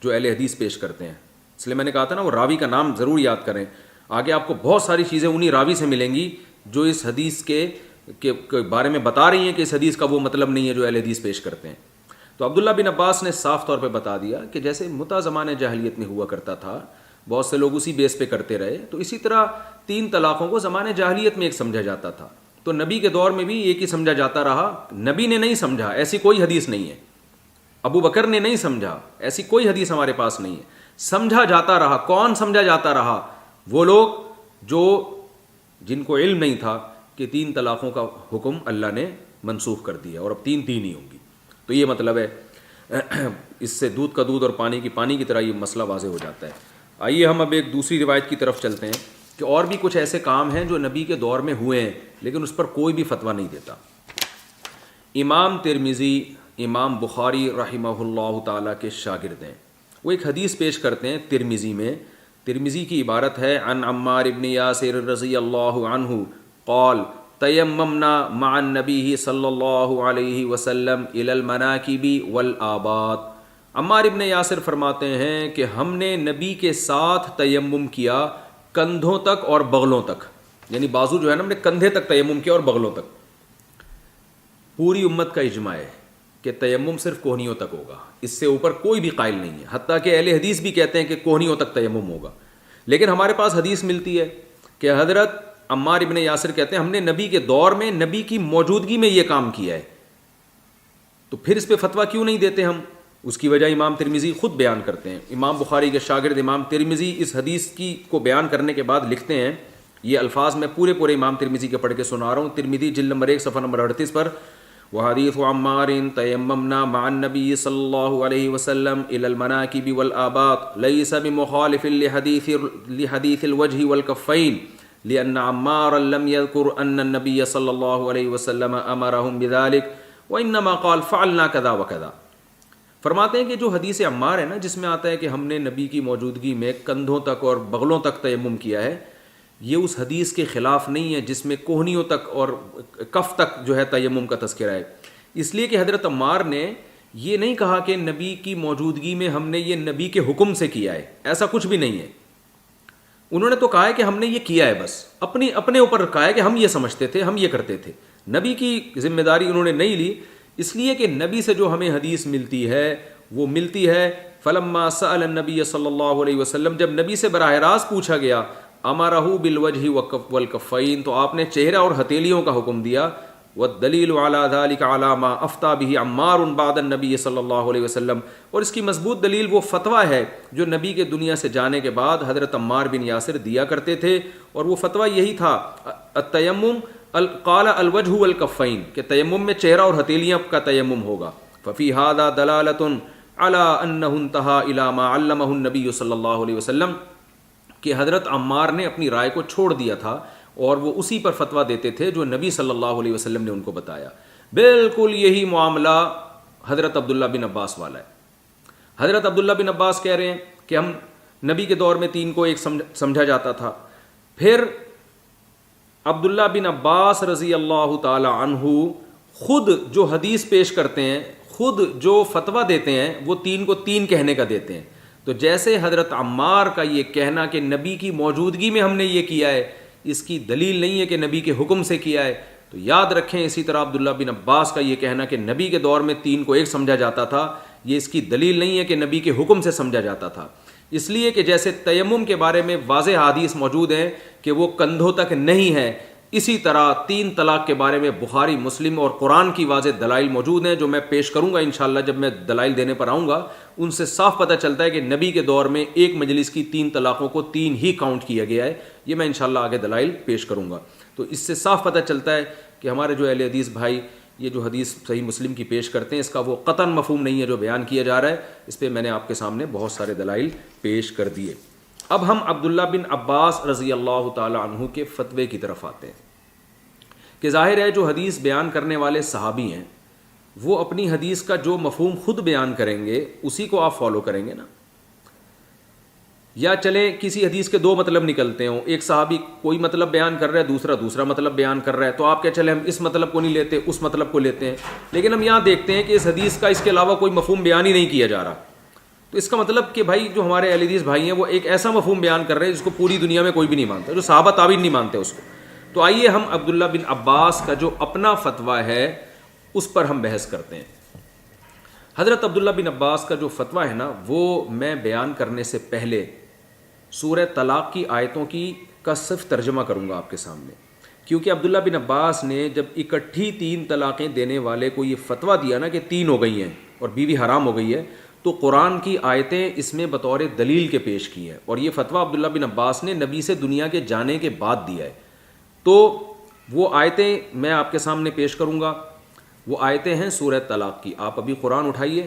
جو اہل حدیث پیش کرتے ہیں، اس لیے میں نے کہا تھا نا وہ راوی کا نام ضرور یاد کریں، آگے آپ کو بہت ساری چیزیں انہی راوی سے ملیں گی جو اس حدیث کے بارے میں بتا رہی ہیں کہ اس حدیث کا وہ مطلب نہیں ہے جو اہل حدیث پیش کرتے ہیں۔ تو عبداللہ بن عباس نے صاف طور پہ بتا دیا کہ جیسے متع زمانے جاہلیت میں ہوا کرتا تھا، بہت سے لوگ اسی بیس پہ کرتے رہے، تو اسی طرح 3 طلاقوں کو زمانے جاہلیت میں ایک سمجھا جاتا تھا، تو نبی کے دور میں بھی ایک ہی سمجھا جاتا رہا۔ نبی نے نہیں سمجھا، ایسی کوئی حدیث نہیں ہے، ابو بکر نے نہیں سمجھا، ایسی کوئی حدیث ہمارے پاس نہیں ہے، سمجھا جاتا رہا۔ کون سمجھا جاتا رہا؟ وہ لوگ جن کو علم نہیں تھا کہ 3 طلاقوں کا حکم اللہ نے منسوخ کر دیا اور اب 3 ہی ہوں گی۔ تو یہ مطلب ہے، اس سے دودھ کا دودھ اور پانی کی طرح یہ مسئلہ واضح ہو جاتا ہے۔ آئیے ہم اب ایک دوسری روایت کی طرف چلتے ہیں کہ اور بھی کچھ ایسے کام ہیں جو نبی کے دور میں ہوئے ہیں لیکن اس پر کوئی بھی فتویٰ نہیں دیتا۔ امام ترمذی، امام بخاری رحمہ اللہ تعالیٰ کے شاگرد ہیں، وہ ایک حدیث پیش کرتے ہیں ترمذی میں۔ ترمذی کی عبارت ہے عن عمار بن یاسر رضی اللہ عنہ قال تیممنا مع النبی صلی اللہ علیہ وسلم الی المناکب والآبات۔ عمار ابن یاسر فرماتے ہیں کہ ہم نے نبی کے ساتھ تیمم کیا کندھوں تک اور بغلوں تک، یعنی بازو جو ہے نا ہم نے کندھے تک تیمم کیا اور بغلوں تک۔ پوری امت کا اجماع ہے کہ تیمم صرف کوہنیوں تک ہوگا، اس سے اوپر کوئی بھی قائل نہیں ہے، حتیٰ کہ اہل حدیث بھی کہتے ہیں کہ کوہنیوں تک تیمم ہوگا۔ لیکن ہمارے پاس حدیث ملتی ہے کہ حضرت عمار ابن یاسر کہتے ہیں ہم نے نبی کے دور میں نبی کی موجودگی میں یہ کام کیا ہے، تو پھر اس پہ فتویٰ کیوں نہیں دیتے ہم؟ اس کی وجہ امام ترمذی خود بیان کرتے ہیں۔ امام بخاری کے شاگرد امام ترمذی اس حدیث کو بیان کرنے کے بعد لکھتے ہیں، یہ الفاظ میں پورے امام ترمذی کے پڑھ کے سنا رہا ہوں۔ ترمذی جلد نمبر 1 صفحہ نمبر 38 پر وحدیث عمار تیممنا مع النبی صلی اللہ علیہ وسلم الی المناکب والآبات لیس بمخالف لحدیث الوجہ والکفین لأن عمارا لم يذكر أن النبي صلى الله عليه وسلم أمرهم بذلك وإنما قال فعلنا كذا وكذا فرماتے ہیں کہ جو حدیث عمار ہے نا، جس میں آتا ہے کہ ہم نے نبی کی موجودگی میں کندھوں تک اور بغلوں تک تیمم کیا ہے، یہ اس حدیث کے خلاف نہیں ہے جس میں کوہنیوں تک اور کف تک جو ہے تیمم کا تذکرہ ہے. اس لیے کہ حضرت عمار نے یہ نہیں کہا کہ نبی کی موجودگی میں ہم نے یہ نبی کے حکم سے کیا ہے، ایسا کچھ بھی نہیں ہے. انہوں نے تو کہا ہے کہ ہم نے یہ کیا ہے، بس اپنے اوپر رکھا ہے کہ ہم یہ سمجھتے تھے، ہم یہ کرتے تھے. نبی کی ذمہ داری انہوں نے نہیں لی، اس لیے کہ نبی سے جو ہمیں حدیث ملتی ہے وہ ملتی ہے. فلما سأل النبی صلی اللہ علیہ وسلم، جب نبی سے براہ راست پوچھا گیا، امرہ بالوجہ والکفین، تو آپ نے چہرہ اور ہتھیلیوں کا حکم دیا. والدلیل علی ذلک علی ما افتى به عمار بعد النبی صلی اللہ علیہ وسلم، اور اس کی مضبوط دلیل وہ فتویٰ ہے جو نبی کے دنیا سے جانے کے بعد حضرت عمار بن یاسر دیا کرتے تھے، اور وہ فتویٰ یہی تھا، التیمم قال الوجہ والکفین، کہ تیمم میں چہرہ اور ہتھیلیاں کا تیمم ہوگا. ففی ھذا دلالۃ علی انہ انتہى الی ما علمہ النبی صلی اللہ علیہ وسلم، کہ حضرت عمار نے اپنی رائے کو چھوڑ دیا تھا اور وہ اسی پر فتویٰ دیتے تھے جو نبی صلی اللہ علیہ وسلم نے ان کو بتایا. بالکل یہی معاملہ حضرت عبداللہ بن عباس والا ہے. حضرت عبداللہ بن عباس کہہ رہے ہیں کہ ہم نبی کے دور میں 3 کو ایک سمجھا جاتا تھا. پھر عبداللہ بن عباس رضی اللہ تعالی عنہ خود جو حدیث پیش کرتے ہیں، خود جو فتویٰ دیتے ہیں، وہ 3 کو 3 کہنے کا دیتے ہیں. تو جیسے حضرت عمار کا یہ کہنا کہ نبی کی موجودگی میں ہم نے یہ کیا ہے، اس کی دلیل نہیں ہے کہ نبی کے حکم سے کیا ہے، تو یاد رکھیں اسی طرح عبداللہ بن عباس کا یہ کہنا کہ نبی کے دور میں 3 کو ایک سمجھا جاتا تھا، یہ اس کی دلیل نہیں ہے کہ نبی کے حکم سے سمجھا جاتا تھا. اس لیے کہ جیسے تیمم کے بارے میں واضح حدیث موجود ہیں کہ وہ کندھوں تک نہیں ہے، اسی طرح 3 طلاق کے بارے میں بخاری، مسلم اور قرآن کی واضح دلائل موجود ہیں، جو میں پیش کروں گا انشاءاللہ. جب میں دلائل دینے پر آؤں گا ان سے صاف پتہ چلتا ہے کہ نبی کے دور میں ایک مجلس کی 3 طلاقوں کو 3 ہی کاؤنٹ کیا گیا ہے. یہ میں انشاءاللہ آگے دلائل پیش کروں گا. تو اس سے صاف پتہ چلتا ہے کہ ہمارے جو اہل حدیث بھائی یہ جو حدیث صحیح مسلم کی پیش کرتے ہیں، اس کا وہ قطعاً مفہوم نہیں ہے جو بیان کیا جا رہا ہے. اس پہ میں نے آپ کے سامنے بہت سارے دلائل پیش کر دیے. اب ہم عبداللہ بن عباس رضی اللہ تعالی عنہ کے فتوے کی طرف آتے ہیں کہ ظاہر ہے جو حدیث بیان کرنے والے صحابی ہیں وہ اپنی حدیث کا جو مفہوم خود بیان کریں گے اسی کو آپ فالو کریں گے نا. یا چلے کسی حدیث کے 2 مطلب نکلتے ہوں، ایک صحابی کوئی مطلب بیان کر رہا ہے، دوسرا مطلب بیان کر رہا ہے، تو آپ کیا چلے ہم اس مطلب کو نہیں لیتے، اس مطلب کو لیتے ہیں. لیکن ہم یہاں دیکھتے ہیں کہ اس حدیث کا اس کے علاوہ کوئی مفہوم بیان ہی نہیں کیا جا رہا. تو اس کا مطلب کہ بھائی جو ہمارے اہل حدیث بھائی ہیں وہ ایک ایسا مفہوم بیان کر رہے ہیں جس کو پوری دنیا میں کوئی بھی نہیں مانتا، جو صحابہ تابعین نہیں مانتے اس کو. تو آئیے ہم عبداللہ بن عباس کا جو اپنا فتویٰ ہے اس پر ہم بحث کرتے ہیں. حضرت عبداللہ بن عباس کا جو فتویٰ ہے نا، وہ میں بیان کرنے سے پہلے سورہ طلاق کی آیتوں کا صرف ترجمہ کروں گا آپ کے سامنے، کیونکہ عبداللہ بن عباس نے جب اکٹھی 3 طلاقیں دینے والے کو یہ فتویٰ دیا نا کہ 3 ہو گئی ہیں اور بیوی حرام ہو گئی ہے، تو قرآن کی آیتیں اس میں بطور دلیل کے پیش کی ہیں. اور یہ فتویٰ عبداللہ بن عباس نے نبی سے دنیا کے جانے کے بعد دیا ہے. تو وہ آیتیں میں آپ کے سامنے پیش کروں گا. وہ آیتیں ہیں سورہ طلاق کی. آپ ابھی قرآن اٹھائیے،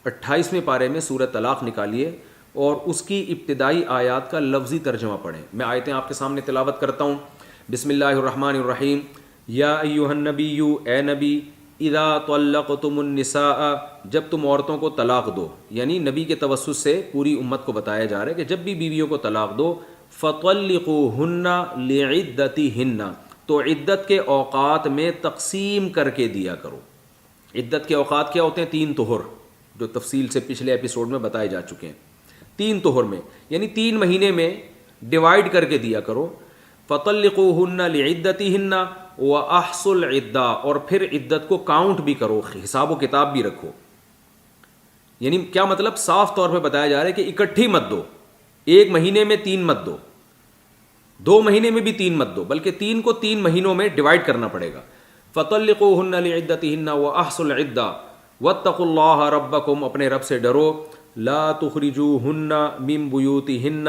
28ویں پارے میں سورہ طلاق نکالیے اور اس کی ابتدائی آیات کا لفظی ترجمہ پڑھیں. میں آیتیں آپ کے سامنے تلاوت کرتا ہوں. بسم اللہ الرحمن الرحیم. یا ایھا النبی، اے نبی، اذا طلقتم النساء، جب تم عورتوں کو طلاق دو، یعنی نبی کے توسط سے پوری امت کو بتایا جا رہا ہے کہ جب بھی بیویوں کو طلاق دو، فطلقوہن لعدتہن، تو عدت کے اوقات میں تقسیم کر کے دیا کرو. عدت کے اوقات کیا ہوتے ہیں؟ 3 طہر، جو تفصیل سے پچھلے ایپیسوڈ میں بتائے جا چکے ہیں. 3 طہر میں یعنی 3 مہینے میں ڈیوائیڈ کر کے دیا کرو. فطلقوہن لعدتہن واحصوا العدہ، اور پھر عدت کو کاؤنٹ بھی کرو، حساب و کتاب بھی رکھو. یعنی کیا مطلب؟ صاف طور پہ بتایا جا رہا ہے کہ اکٹھی مت دو، 1 مہینے میں 3 مت دو، 2 مہینے میں بھی 3 مت دو، بلکہ 3 کو 3 مہینوں میں ڈیوائیڈ کرنا پڑے گا. فطلقوہن لعدتہن واحصوا العدہ واتقوا اللہ ربکم، اپنے رب سے ڈرو. لا تخرجوہن من بیوتہن،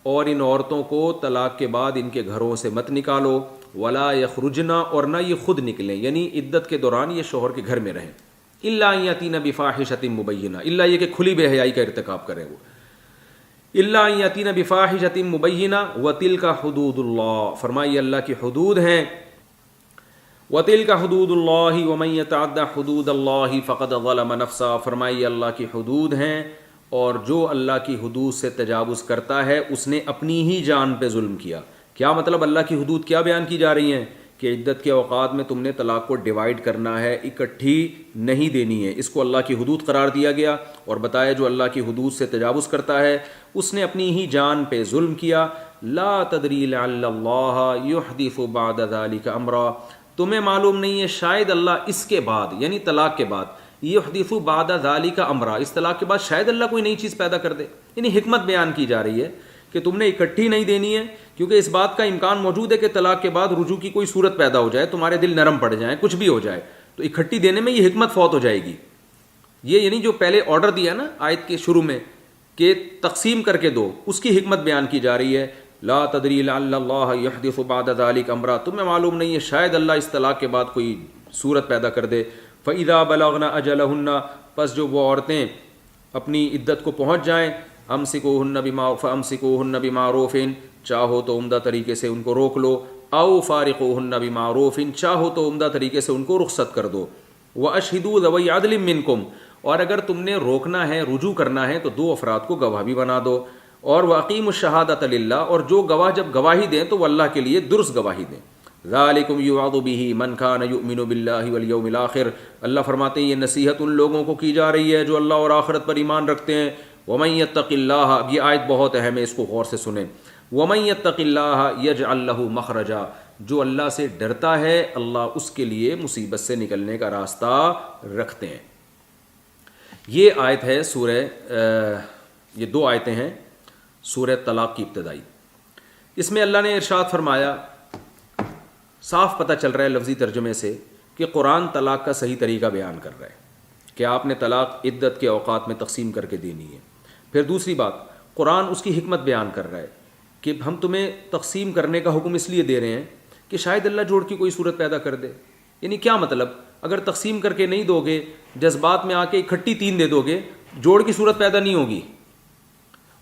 اور ان عورتوں کو طلاق کے بعد ان کے گھروں سے مت نکالو. ولا یخرجن، اور نہ یہ خود نکلیں، یعنی عدت کے دوران یہ شوہر کے گھر میں رہیں. الا ان یاتین بفاحشۃ مبینہ، الا یہ کہ کھلی بے حیائی کا ارتکاب کریں وہ. الا ان یاتین بفاحشۃ مبینہ وتلک حدود اللہ، فرمائیے اللہ کی حدود ہیں. وَتِلْكَ حُدُودُ اللَّهِ وَمَن يَتَعَدَّ حُدُودَ اللَّهِ فَقَدْ ظَلَمَ نَفْسَهُ، فرمائیے اللہ کی حدود ہیں، اور جو اللہ کی حدود سے تجاوز کرتا ہے اس نے اپنی ہی جان پہ ظلم کیا۔ کیا مطلب اللہ کی حدود کیا بیان کی جا رہی ہیں؟ کہ عدت کے اوقات میں تم نے طلاق کو ڈیوائیڈ کرنا ہے، اکٹھی نہیں دینی ہے، اس کو اللہ کی حدود قرار دیا گیا، اور بتایا جو اللہ کی حدود سے تجاوز کرتا ہے اس نے اپنی ہی جان پہ ظلم کیا۔ لا تدری لعل اللہ یحدث بعد ذلک امرا، تمہیں معلوم نہیں ہے شاید اللہ اس کے بعد یعنی طلاق کے بعد، یحدث بعد ذلک امرا، اس طلاق کے بعد شاید اللہ کوئی نئی چیز پیدا کر دے۔ یعنی حکمت بیان کی جا رہی ہے کہ تم نے اکٹھی نہیں دینی ہے، کیونکہ اس بات کا امکان موجود ہے کہ طلاق کے بعد رجوع کی کوئی صورت پیدا ہو جائے، تمہارے دل نرم پڑ جائیں، کچھ بھی ہو جائے، تو اکٹھی دینے میں یہ حکمت فوت ہو جائے گی۔ یہ یعنی جو پہلے آرڈر دیا نا آیت کے شروع میں کہ تقسیم کر کے دو، اس کی حکمت بیان کی جا رہی ہے۔ لا تدری لعل اللہ یحدث بعد ذلک امرا، تمہیں معلوم نہیں ہے شاید اللہ اس طلاق کے بعد کوئی صورت پیدا کر دے۔ فَإِذَا بَلَغْنَ أَجَلَهُنَّ، پس جو وہ عورتیں اپنی عدت کو پہنچ جائیں، فَأَمْسِكُوهُنَّ بِمَعْرُوفٍ، چاہو تو عمدہ طریقے سے ان کو روک لو، او فارقوهن بمعروف، چاہو تو عمدہ طریقے سے ان کو رخصت کر دو۔ وَأَشْهِدُوا ذَوَيْ عَدْلٍ مِّنْكُمْ، اور اگر تم نے روکنا ہے، رجوع کرنا ہے، تو دو افراد کو گواہ بھی بنا دو۔ اور وَأَقِيمُوا الشَّهَادَةَ لِلَّهِ، اور جو گواہ جب گواہی دیں تو وہ اللہ کے لیے درست گواہی دیں۔ ذَلِكُمْ يُوعَظُ بِهِ مَنْ كَانَ يُؤْمِنُ بِاللَّهِ وَالْيَوْمِ الْآخِرِ، اللہ فرماتے ہیں یہ نصیحت ان لوگوں کو کی جا رہی ہے جو اللہ اور آخرت پر ایمان رکھتے ہیں۔ وَمَن يَتَّقِ اللَّهَ، اب یہ آیت بہت اہم ہے، اس کو غور سے سنیں۔ وَمَن يَتَّقِ اللَّهَ يَجْعَل لَّهُ مَخْرَجًا، جو اللہ سے ڈرتا ہے اللہ اس کے لیے مصیبت سے نکلنے کا راستہ رکھتے ہیں۔ یہ آیت ہے یہ دو آیتیں ہیں سورہ طلاق کی ابتدائی۔ اس میں اللہ نے ارشاد فرمایا، صاف پتہ چل رہا ہے لفظی ترجمے سے کہ قرآن طلاق کا صحیح طریقہ بیان کر رہا ہے کہ آپ نے طلاق عدت کے اوقات میں تقسیم کر کے دینی ہے۔ پھر دوسری بات، قرآن اس کی حکمت بیان کر رہا ہے کہ ہم تمہیں تقسیم کرنے کا حکم اس لیے دے رہے ہیں کہ شاید اللہ جوڑ کی کوئی صورت پیدا کر دے۔ یعنی کیا مطلب، اگر تقسیم کر کے نہیں دو گے، جذبات میں آ کے اکٹھی 3 دے دو گے، جوڑ کی صورت پیدا نہیں ہوگی۔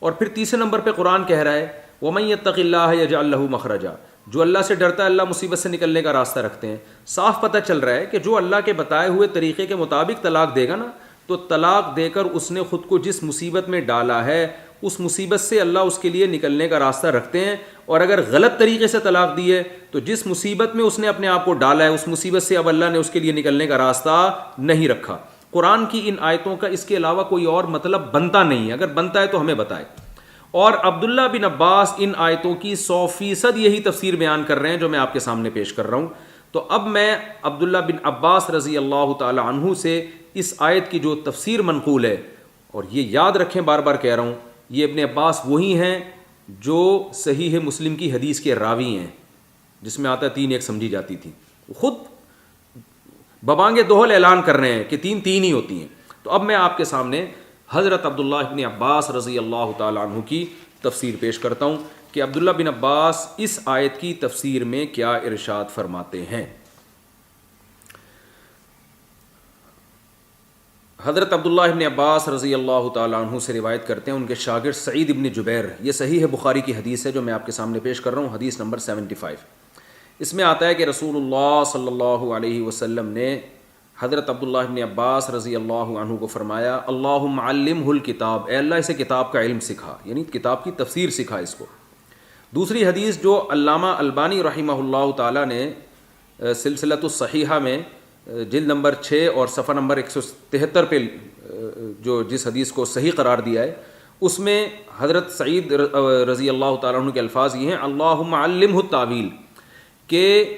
اور پھر تیسرے نمبر پہ قرآن کہہ رہا ہے وَمَن يَتَّقِ اللَّهَ يَجْعَل لَّهُ مَخْرَجًا، جو اللہ سے ڈرتا ہے اللہ مصیبت سے نکلنے کا راستہ رکھتے ہیں۔ صاف پتہ چل رہا ہے کہ جو اللہ کے بتائے ہوئے طریقے کے مطابق طلاق دے گا نا، تو طلاق دے کر اس نے خود کو جس مصیبت میں ڈالا ہے اس مصیبت سے اللہ اس کے لیے نکلنے کا راستہ رکھتے ہیں۔ اور اگر غلط طریقے سے طلاق دی ہے تو جس مصیبت میں اس نے اپنے آپ کو ڈالا ہے اس مصیبت سے اب اللہ نے اس کے لیے نکلنے کا راستہ نہیں رکھا۔ قرآن کی ان آیتوں کا اس کے علاوہ کوئی اور مطلب بنتا نہیں ہے، اگر بنتا ہے تو ہمیں بتائے۔ اور عبداللہ بن عباس ان آیتوں کی 100% یہی تفسیر بیان کر رہے ہیں جو میں آپ کے سامنے پیش کر رہا ہوں۔ تو اب میں عبداللہ بن عباس رضی اللہ تعالی عنہ سے اس آیت کی جو تفسیر منقول ہے، اور یہ یاد رکھیں بار بار کہہ رہا ہوں، یہ ابن عباس وہی ہیں جو صحیح مسلم کی حدیث کے راوی ہیں جس میں آتا ہے 3 ایک سمجھی جاتی تھی، خود ببانگ دوہل اعلان کر رہے ہیں کہ 3 ہی ہوتی ہیں۔ تو اب میں آپ کے سامنے حضرت عبداللہ بن عباس رضی اللہ تعالی عنہ کی تفسیر پیش کرتا ہوں کہ عبداللہ بن عباس اس آیت کی تفسیر میں کیا ارشاد فرماتے ہیں۔ حضرت عبداللہ بن عباس رضی اللہ تعالی عنہ سے روایت کرتے ہیں، ان کے شاگرد سعید بن جبیر، یہ صحیح بخاری کی حدیث ہے جو میں آپ کے سامنے پیش کر رہا ہوں، حدیث نمبر 75۔ اس میں آتا ہے کہ رسول اللہ صلی اللہ علیہ وسلم نے حضرت عبداللہ بن عباس رضی اللہ عنہ کو فرمایا، اللہم علمہ الکتاب، اے اللہ اسے کتاب کا علم سکھا، یعنی کتاب کی تفسیر سکھا اس کو۔ دوسری حدیث جو علامہ البانی رحمہ اللہ تعالیٰ نے سلسلۃ الصحیحہ میں جلد نمبر 6 اور صفحہ نمبر 173 پہ جو جس حدیث کو صحیح قرار دیا ہے، اس میں حضرت سعید رضی اللہ تعالیٰ عنہ کے الفاظ یہ ہیں، اللہم علمہ التاویل، کہ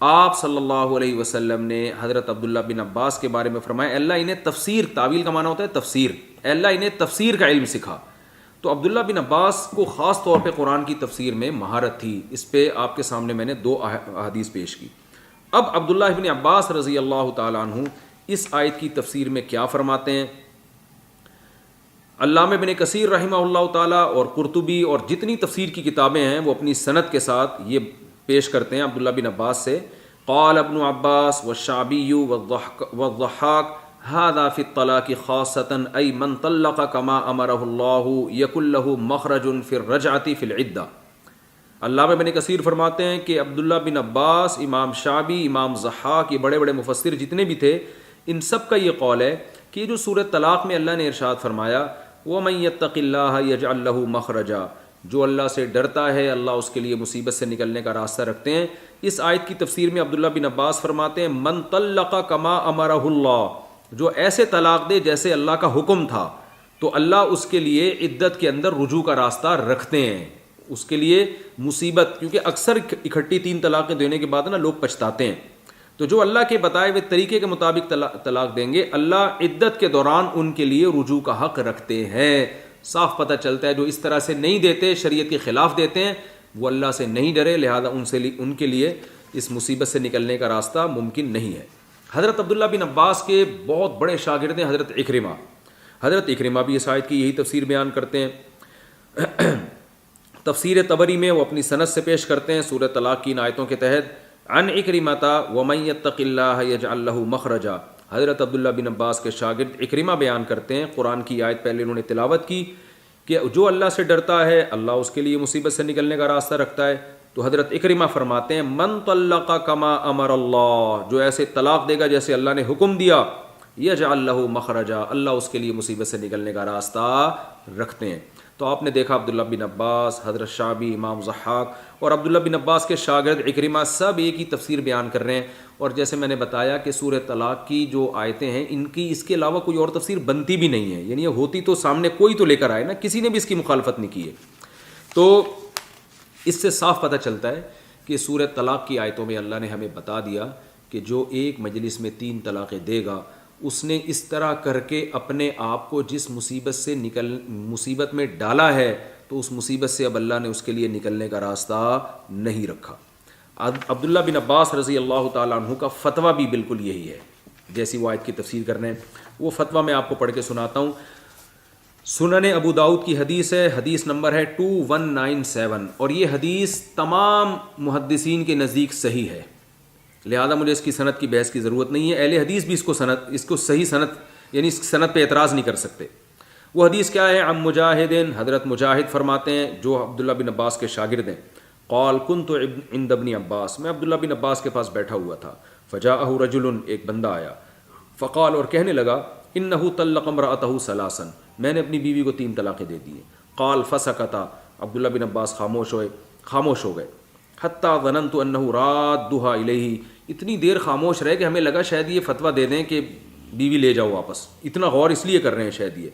آپ صلی اللہ علیہ وسلم نے حضرت عبداللہ بن عباس کے بارے میں فرمایا اللہ انہیں تفسیر، تعویل کا معنی ہوتا ہے تفسیر، اللہ انہیں تفسیر کا علم سکھا۔ تو عبداللہ بن عباس کو خاص طور پہ قرآن کی تفسیر میں مہارت تھی، اس پہ آپ کے سامنے میں نے 2 احادیث پیش کی۔ اب عبداللہ بن عباس رضی اللہ تعالیٰ عنہ اس آیت کی تفسیر میں کیا فرماتے ہیں؟ علامہ ابن کثیر رحمہ اللہ تعالیٰ اور قرطبی اور جتنی تفسیر کی کتابیں ہیں وہ اپنی سند کے ساتھ یہ پیش کرتے ہیں عبداللہ بن عباس سے، قال ابن عباس والشعبی والضحاک هذا في الطلاق خاصة أي من طلق كما أمره الله يكن له مخرج في الرجعة في العدة۔ علامہ ابن کثیر فرماتے ہیں کہ عبداللہ بن عباس، امام شعبی، امام ضحاک، یہ بڑے بڑے مفسر جتنے بھی تھے، ان سب کا یہ قول ہے کہ یہ جو سورۃ طلاق میں اللہ نے ارشاد فرمایا وَمَن يَتَّقِ اللَّهَ يَجْعَل لَّهُ مَخْرَجًا، جو اللہ سے ڈرتا ہے اللہ اس کے لیے مصیبت سے نکلنے کا راستہ رکھتے ہیں، اس آیت کی تفسیر میں عبداللہ بن عباس فرماتے ہیں من طلق کما امرہ اللہ، جو ایسے طلاق دے جیسے اللہ کا حکم تھا تو اللہ اس کے لیے عدت کے اندر رجوع کا راستہ رکھتے ہیں، اس کے لیے مصیبت، کیونکہ اکثر اکٹھی 3 طلاقیں دینے کے بعد نا لوگ پچھتاتے ہیں، تو جو اللہ کے بتائے ہوئے طریقے کے مطابق طلاق دیں گے اللہ عدت کے دوران ان کے لیے رجوع کا حق رکھتے ہیں۔ صاف پتہ چلتا ہے جو اس طرح سے نہیں دیتے، شریعت کے خلاف دیتے ہیں، وہ اللہ سے نہیں ڈرے، لہذا ان کے لیے اس مصیبت سے نکلنے کا راستہ ممکن نہیں ہے۔ حضرت عبداللہ بن عباس کے بہت بڑے شاگرد ہیں حضرت اکرمہ بھی اس آیت کی یہی تفسیر بیان کرتے ہیں۔ تفسیر طبری میں وہ اپنی سند سے پیش کرتے ہیں سورۃ طلاق کی ان آیتوں کے تحت، عن اکرمۃ ومن یتق اللہ یجعل لہ مخرجا، حضرت عبداللہ بن عباس کے شاگرد اکرمہ بیان کرتے ہیں، قرآن کی آیت پہلے انہوں نے تلاوت کی کہ جو اللہ سے ڈرتا ہے اللہ اس کے لیے مصیبت سے نکلنے کا راستہ رکھتا ہے، تو حضرت اکرمہ فرماتے ہیں من طلق کما امر اللہ، جو ایسے طلاق دے گا جیسے اللہ نے حکم دیا، یجعل لہ مخرجا، اللہ اس کے لیے مصیبت سے نکلنے کا راستہ رکھتے ہیں۔ تو آپ نے دیکھا عبداللہ بن عباس، حضرت شعبی، امام ضحاک اور عبداللہ بن عباس کے شاگرد اکرمہ سب ایک ہی تفسیر بیان کر رہے ہیں، اور جیسے میں نے بتایا کہ سورہ طلاق کی جو آیتیں ہیں ان کی اس کے علاوہ کوئی اور تفسیر بنتی بھی نہیں ہے، یعنی یہ ہوتی تو سامنے کوئی تو لے کر آئے نا، کسی نے بھی اس کی مخالفت نہیں کی ہے۔ تو اس سے صاف پتہ چلتا ہے کہ سورہ طلاق کی آیتوں میں اللہ نے ہمیں بتا دیا کہ جو ایک مجلس میں 3 طلاقیں دے گا اس نے اس طرح کر کے اپنے آپ کو جس مصیبت میں ڈالا ہے تو اس مصیبت سے اب اللہ نے اس کے لیے نکلنے کا راستہ نہیں رکھا۔ عبداللہ بن عباس رضی اللہ تعالیٰ عنہ کا فتویٰ بھی بالکل یہی ہے جیسی وہ آیت کی تفسیر کر رہے ہیں، وہ فتویٰ میں آپ کو پڑھ کے سناتا ہوں۔ سنن ابو داؤد کی حدیث ہے، حدیث نمبر ہے 2197، اور یہ حدیث تمام محدثین کے نزدیک صحیح ہے، لہذا مجھے اس کی سند کی بحث کی ضرورت نہیں ہے، اہل حدیث بھی اس کو صحیح سند یعنی اس سند پہ اعتراض نہیں کر سکتے۔ وہ حدیث کیا ہے؟ عن مجاہد، حضرت مجاہد فرماتے ہیں جو عبداللہ بن عباس کے شاگرد ہیں، قال كنت عند ابن عباس، میں عبداللہ بن عباس کے پاس بیٹھا ہوا تھا، فجاءه رجل، ایک بندہ آیا، فقال، اور کہنے لگا، انه طلق امرأته ثلاثا، میں نے اپنی بیوی کو 3 طلاقیں دے دی ہیں۔ قال فسکت، عبداللہ بن عباس خاموش ہو گئے، حتی ظننت انه رادها الیہ، اتنی دیر خاموش رہے کہ ہمیں لگا شاید یہ فتویٰ دے دیں کہ بیوی لے جاؤ واپس، اتنا غور اس لیے کر رہے ہیں شاید یہ۔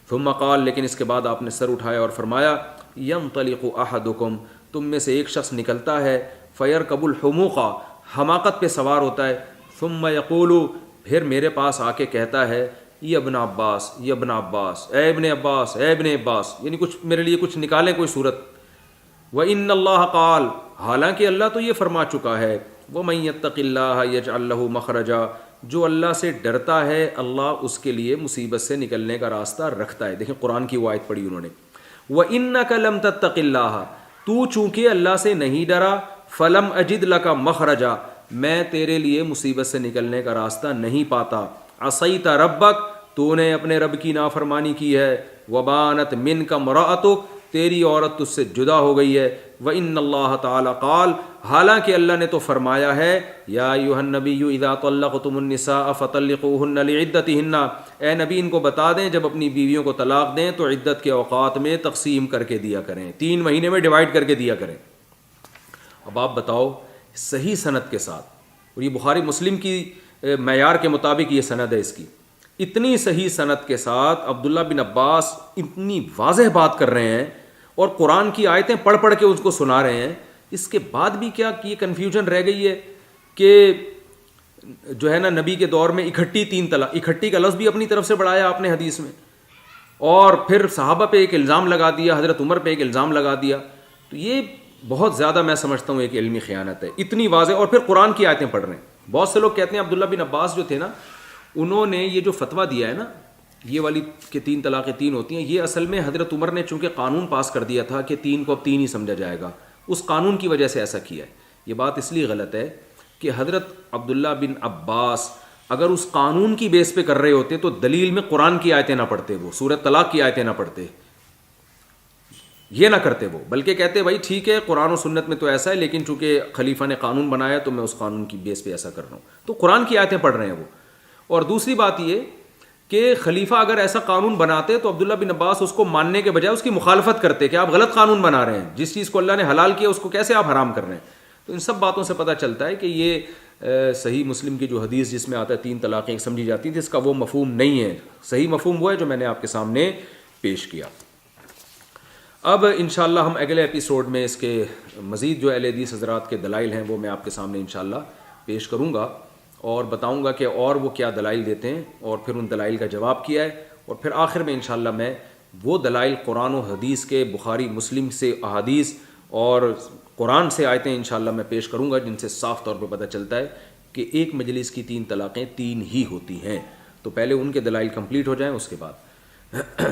ثم قال، لیکن اس کے بعد آپ نے سر اٹھایا اور فرمایا، ینطلق احدکم، تم میں سے ایک شخص نکلتا ہے، فیرکب الحموق، حماقت پہ سوار ہوتا ہے، ثم یقول، پھر میرے پاس آ کے کہتا ہے، یہ ابن عباس، یہ ابن عباس، اے ابن عباس، اے ابن عباس، یعنی کچھ میرے لیے کچھ نکالیں کوئی صورت۔ وَإِنَّ اللَّهَ قَالَ، حالانکہ اللہ تو یہ فرما چکا ہے، وَمَن يَتَّقِ اللَّهَ يَجْعَل لَّهُ مَخْرَجًا، جو اللہ سے ڈرتا ہے اللہ اس کے لیے مصیبت سے نکلنے کا راستہ رکھتا ہے۔ دیکھیں قرآن کی وہ آیت پڑھی انہوں نے، وَإِنَّكَ لَمْ تَتَّقِ اللَّهَ، تو چونکہ اللہ سے نہیں ڈرا، فَلَمْ أَجِدْ لَكَ مَخْرَجًا، میں تیرے لیے مصیبت سے نکلنے کا راستہ نہیں پاتا۔ عصیت ربک، تو نے اپنے رب کی نافرمانی کی ہے، وبانت منک امرأتک، تیری عورت تجھ سے جدا ہو گئی ہے، وَإِنَّ اللَّهَ تَعَالَى قَالَ، حالانکہ اللہ نے تو فرمایا ہے، یا ایھا النبی اذا طلقتم النساء فطلقوهن لعدتهن، اے نبی ان کو بتا دیں جب اپنی بیویوں کو طلاق دیں تو عدت کے اوقات میں تقسیم کر کے دیا کریں، 3 مہینے میں ڈیوائیڈ کر کے دیا کریں۔ اب آپ بتاؤ صحیح سند کے ساتھ، اور یہ بخاری مسلم کی معیار کے مطابق یہ سند ہے اس کی، اتنی صحیح سند کے ساتھ عبداللہ بن عباس اتنی واضح بات کر رہے ہیں اور قرآن کی آیتیں پڑھ پڑھ کے اس کو سنا رہے ہیں، اس کے بعد بھی کیا یہ کنفیوژن رہ گئی ہے کہ جو ہے نا نبی کے دور میں اکٹھی 3 طلاق، اکٹھی کا لفظ بھی اپنی طرف سے بڑھایا آپ نے حدیث میں، اور پھر صحابہ پہ ایک الزام لگا دیا، حضرت عمر پہ ایک الزام لگا دیا، تو یہ بہت زیادہ میں سمجھتا ہوں ایک علمی خیانت ہے، اتنی واضح، اور پھر قرآن کی آیتیں پڑھ رہے ہیں۔ بہت سے لوگ کہتے ہیں عبداللہ بن عباس جو تھے نا، انہوں نے یہ جو فتویٰ دیا ہے نا یہ والی کہ 3 طلاقیں 3 ہوتی ہیں، یہ اصل میں حضرت عمر نے چونکہ قانون پاس کر دیا تھا کہ 3 کو اب 3 ہی سمجھا جائے گا، اس قانون کی وجہ سے ایسا کیا ہے۔ یہ بات اس لیے غلط ہے کہ حضرت عبداللہ بن عباس اگر اس قانون کی بیس پہ کر رہے ہوتے تو دلیل میں قرآن کی آیتیں نہ پڑھتے، وہ سورۃ طلاق کی آیتیں نہ پڑھتے۔ یہ نہ کرتے وہ، بلکہ کہتے بھائی ٹھیک ہے قرآن و سنت میں تو ایسا ہے، لیکن چونکہ خلیفہ نے قانون بنایا تو میں اس قانون کی بیس پہ ایسا کر رہا ہوں. تو قرآن کی آیتیں پڑھ رہے ہیں وہ. اور دوسری بات یہ کہ خلیفہ اگر ایسا قانون بناتے تو عبداللہ بن عباس اس کو ماننے کے بجائے اس کی مخالفت کرتے کہ آپ غلط قانون بنا رہے ہیں، جس چیز کو اللہ نے حلال کیا اس کو کیسے آپ حرام کر رہے ہیں. تو ان سب باتوں سے پتہ چلتا ہے کہ یہ صحیح مسلم کی جو حدیث جس میں آتا ہے 3 طلاقیں سمجھی جاتی تھی، اس کا وہ مفہوم نہیں ہے. صحیح مفہوم وہ ہے جو میں نے آپ کے سامنے پیش کیا. اب انشاءاللہ ہم اگلے ایپیسوڈ میں اس کے مزید جو اہل حدیث حضرات کے دلائل ہیں وہ میں آپ کے سامنے انشاءاللہ پیش کروں گا اور بتاؤں گا کہ اور وہ کیا دلائل دیتے ہیں اور پھر ان دلائل کا جواب کیا ہے. اور پھر آخر میں انشاءاللہ میں وہ دلائل قرآن و حدیث کے بخاری مسلم سے احادیث اور قرآن سے آیتیں انشاءاللہ میں پیش کروں گا جن سے صاف طور پہ پتہ چلتا ہے کہ ایک مجلس کی 3 طلاقیں 3 ہی ہوتی ہیں. تو پہلے ان کے دلائل کمپلیٹ ہو جائیں اس کے بعد